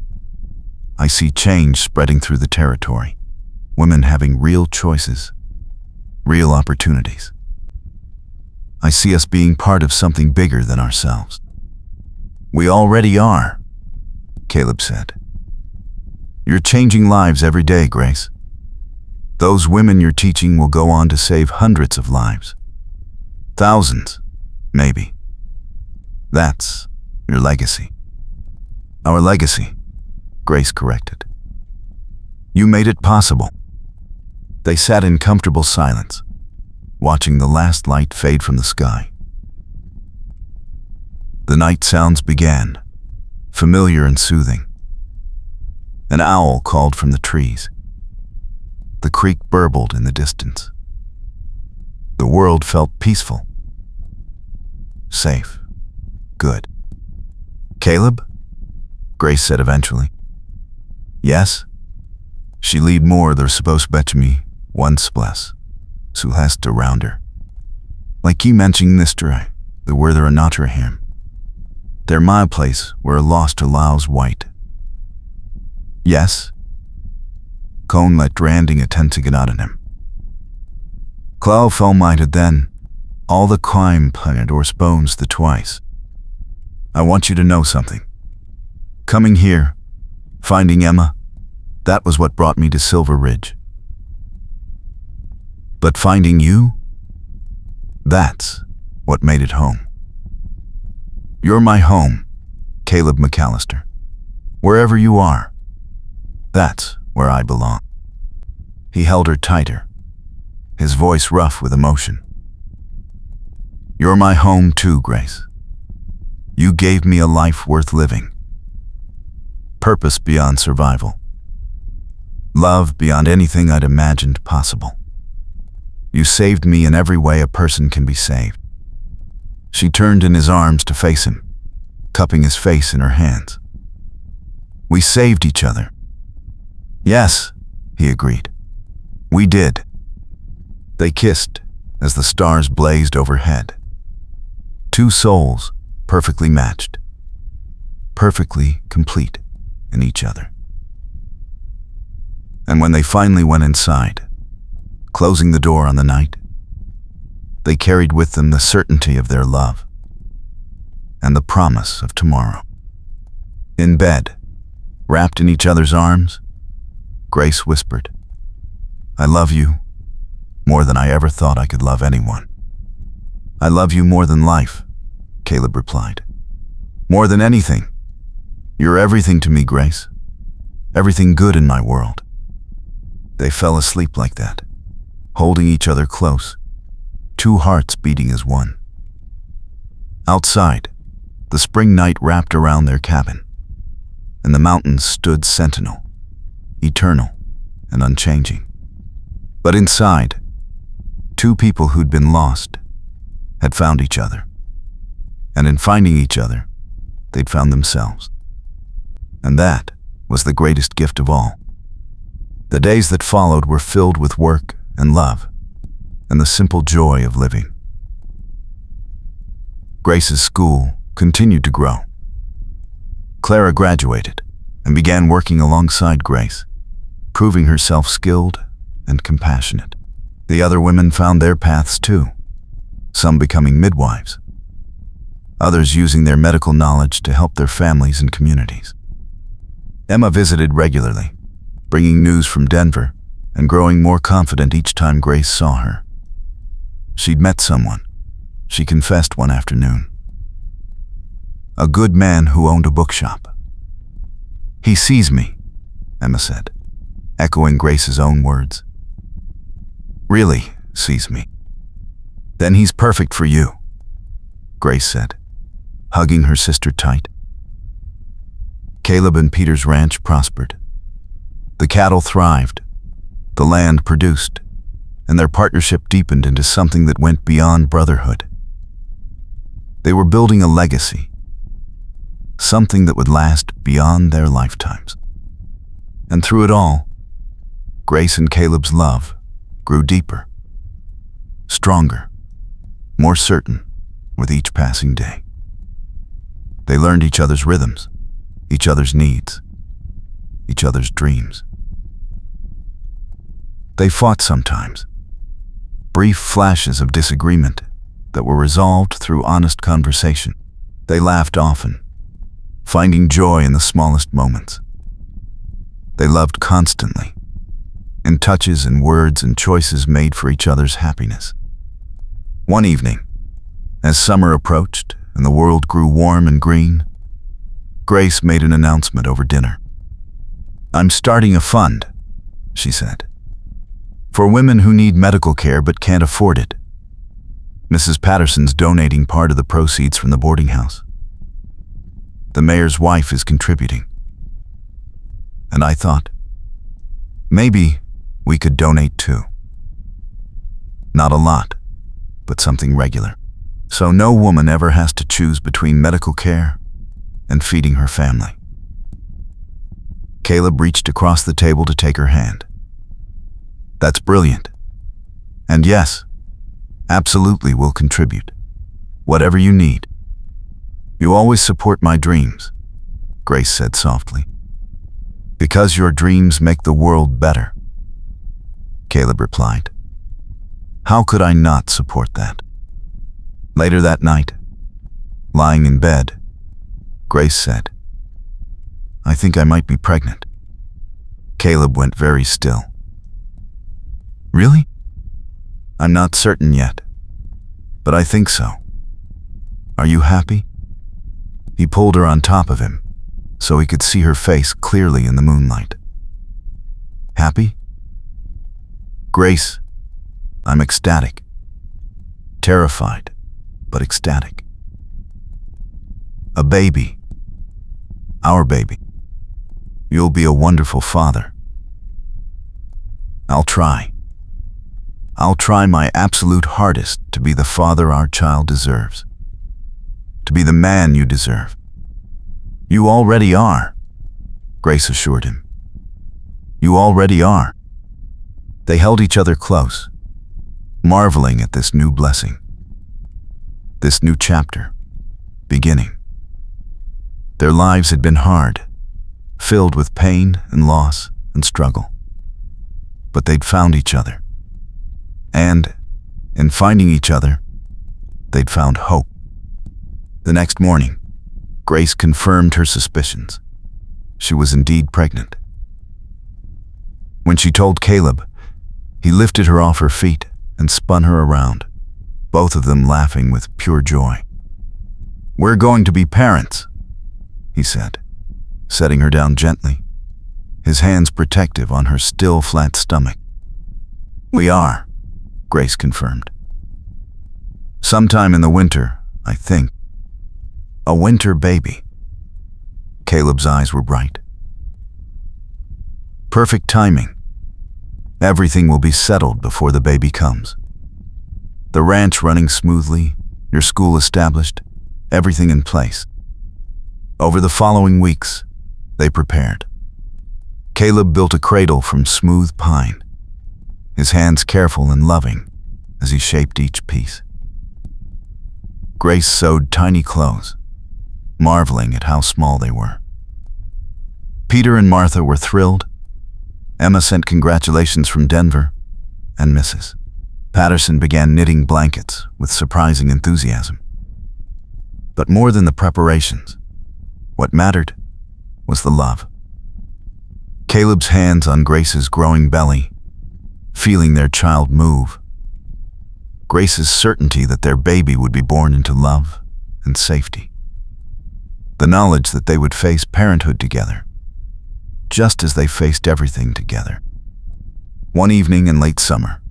I see change spreading through the territory, women having real choices, real opportunities. I see us being part of something bigger than ourselves." "We already are," Caleb said. "You're changing lives every day, Grace. Those women you're teaching will go on to save hundreds of lives. Thousands, maybe. That's your legacy." "Our legacy," Grace corrected. "You made it possible." They sat in comfortable silence, watching the last light fade from the sky. The night sounds began, familiar and soothing. An owl called from the trees. The creek burbled in the distance. The world felt peaceful, safe, good. "Caleb?" Grace said eventually. "Yes?" She lead more they're supposed to me once bless. Sulhest around her. "Like you mentioned this try, the where there are not her him. They're my place where a lost allows white." "Yes?" Cone let dranding attend to get out on him. "Clow fell minded then, all the crime punted or spoons the twice. I want you to know something. Coming here, finding Emma, that was what brought me to Silver Ridge. But finding you, that's what made it home. You're my home, Caleb McAllister. Wherever you are, that's where I belong." He held her tighter, his voice rough with emotion. "You're my home too, Grace. You gave me a life worth living. Purpose beyond survival. Love beyond anything I'd imagined possible. You saved me in every way a person can be saved." She turned in his arms to face him, cupping his face in her hands. "We saved each other." "Yes," he agreed. "We did." They kissed as the stars blazed overhead. Two souls perfectly matched, perfectly complete in each other. And when they finally went inside, closing the door on the night, They carried with them the certainty of their love and the promise of tomorrow. In bed, wrapped in each other's arms, Grace whispered, "I love you more than I ever thought I could love anyone." "I love you more than life," Caleb replied. "More than anything. You're everything to me, Grace. Everything good in my world." They fell asleep like that, holding each other close, two hearts beating as one. Outside, the spring night wrapped around their cabin, and the mountains stood sentinel, eternal and unchanging. But inside, two people who'd been lost had found each other. And in finding each other, they'd found themselves. And that was the greatest gift of all. The days that followed were filled with work and love and the simple joy of living. Grace's school continued to grow. Clara graduated and began working alongside Grace, proving herself skilled and compassionate. The other women found their paths too, some becoming midwives, others using their medical knowledge to help their families and communities. Emma visited regularly, bringing news from Denver and growing more confident each time Grace saw her. She'd met someone, she confessed one afternoon. A good man who owned a bookshop. "He sees me," Emma said, echoing Grace's own words. "Really sees me. Then he's perfect for you," Grace said, hugging her sister tight. Caleb and Peter's ranch prospered. The cattle thrived, the land produced, and their partnership deepened into something that went beyond brotherhood. They were building a legacy, something that would last beyond their lifetimes. And through it all, Grace and Caleb's love grew deeper, stronger, more certain with each passing day. They learned each other's rhythms, each other's needs, each other's dreams. They fought sometimes, brief flashes of disagreement that were resolved through honest conversation. They laughed often, finding joy in the smallest moments. They loved constantly, in touches and words and choices made for each other's happiness. One evening, as summer approached and the world grew warm and green, Grace made an announcement over dinner. "I'm starting a fund," she said, "for women who need medical care but can't afford it. Mrs. Patterson's donating part of the proceeds from the boarding house. The mayor's wife is contributing. And I thought, maybe we could donate too. Not a lot, but something regular. So no woman ever has to choose between medical care and feeding her family." Caleb reached across the table to take her hand. "That's brilliant. And yes, absolutely will contribute. Whatever you need. You always support my dreams," Grace said softly. "Because your dreams make the world better," Caleb replied. "How could I not support that?" Later that night, lying in bed, Grace said, "I think I might be pregnant." Caleb went very still. "Really?" "I'm not certain yet, but I think so. Are you happy?" He pulled her on top of him, so he could see her face clearly in the moonlight. "Happy?" "Grace, I'm ecstatic. Terrified, but ecstatic. A baby. Our baby. You'll be a wonderful father." "I'll try. I'll try my absolute hardest to be the father our child deserves. To be the man you deserve." "You already are," Grace assured him. "You already are." They held each other close, marveling at this new blessing, this new chapter, beginning. Their lives had been hard, filled with pain and loss and struggle. But they'd found each other. And, In finding each other, they'd found hope. The next morning, Grace confirmed her suspicions. She was indeed pregnant. When she told Caleb, he lifted her off her feet and spun her around, both of them laughing with pure joy. "We're going to be parents," he said, setting her down gently, his hands protective on her still flat stomach. "We are," Grace confirmed. "Sometime in the winter, I think. A winter baby." Caleb's eyes were bright. "Perfect timing. Everything will be settled before the baby comes. The ranch running smoothly, your school established, everything in place." Over the following weeks, they prepared. Caleb built a cradle from smooth pine, his hands careful and loving as he shaped each piece. Grace sewed tiny clothes, marveling at how small they were. Peter and Martha were thrilled. Emma sent congratulations from Denver, and Mrs. Patterson began knitting blankets with surprising enthusiasm. But more than the preparations, what mattered was the love. Caleb's hands on Grace's growing belly, feeling their child move. Grace's certainty that their baby would be born into love and safety. The knowledge that they would face parenthood together, just as they faced everything together. One evening in late summer,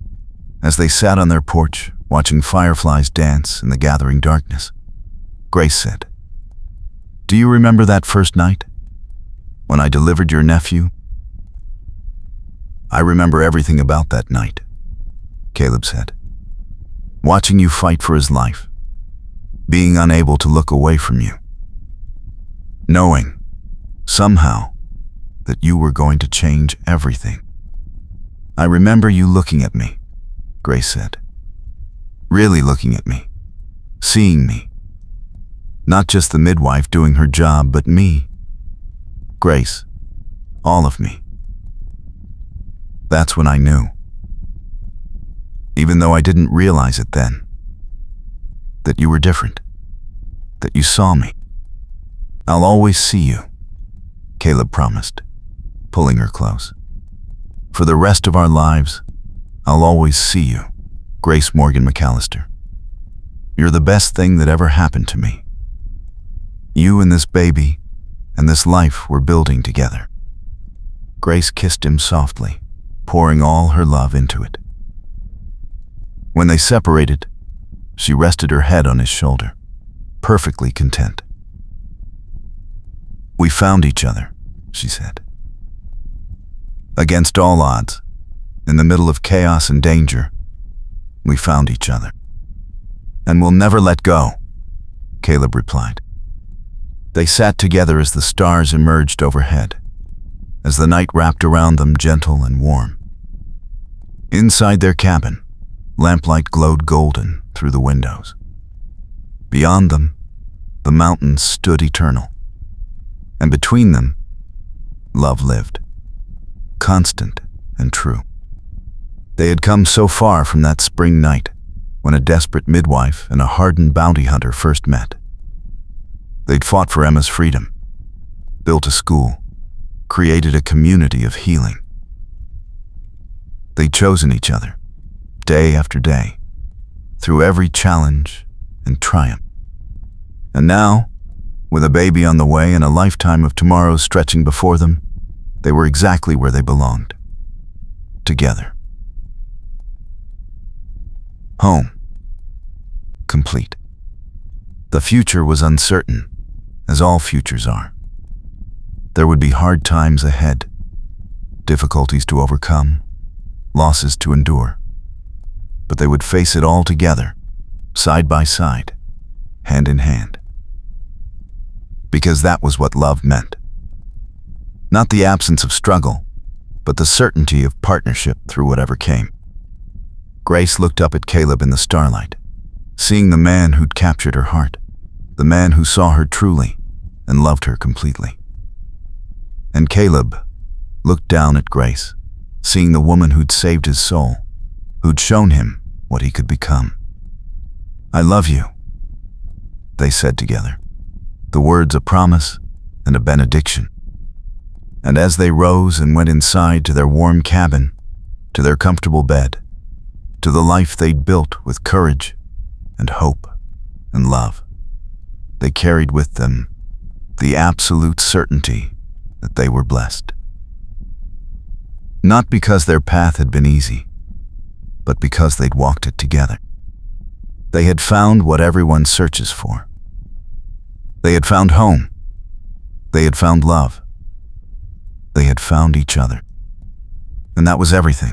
as they sat on their porch watching fireflies dance in the gathering darkness, Grace said, "Do you remember that first night, when I delivered your nephew?" "I remember everything about that night," Caleb said. "Watching you fight for his life, being unable to look away from you, knowing, somehow, that you were going to change everything." "I remember you looking at me," Grace said. "Really looking at me, seeing me. Not just the midwife doing her job, but me. Grace, all of me. That's when I knew, even though I didn't realize it then, that you were different, that you saw me. I'll always see you," Caleb promised, pulling her close. "For the rest of our lives, I'll always see you, Grace Morgan McAllister. You're the best thing that ever happened to me. You and this baby and this life we're building together." Grace kissed him softly, pouring all her love into it. When they separated, she rested her head on his shoulder, perfectly content. "We found each other," she said. "Against all odds, in the middle of chaos and danger, we found each other. And we'll never let go," Caleb replied. They sat together as the stars emerged overhead, as the night wrapped around them gentle and warm. Inside their cabin, lamplight glowed golden through the windows. Beyond them, the mountains stood eternal. And between them, love lived, constant and true. They had come so far from that spring night when a desperate midwife and a hardened bounty hunter first met. They'd fought for Emma's freedom, built a school, created a community of healing. They'd chosen each other, day after day, through every challenge and triumph. And now, with a baby on the way and a lifetime of tomorrows stretching before them, they were exactly where they belonged. Together. Home. Complete. The future was uncertain, as all futures are. There would be hard times ahead, difficulties to overcome, losses to endure. But they would face it all together, side by side, hand in hand. Because that was what love meant. Not the absence of struggle, but the certainty of partnership through whatever came. Grace looked up at Caleb in the starlight, seeing the man who'd captured her heart, the man who saw her truly and loved her completely. And Caleb looked down at Grace, seeing the woman who'd saved his soul, who'd shown him what he could become. "I love you," they said together, the words a promise and a benediction. And as they rose and went inside to their warm cabin, to their comfortable bed, to the life they'd built with courage and hope and love, they carried with them the absolute certainty that they were blessed. Not because their path had been easy, but because they'd walked it together. They had found what everyone searches for. They had found home. They had found love. They had found each other. And that was everything.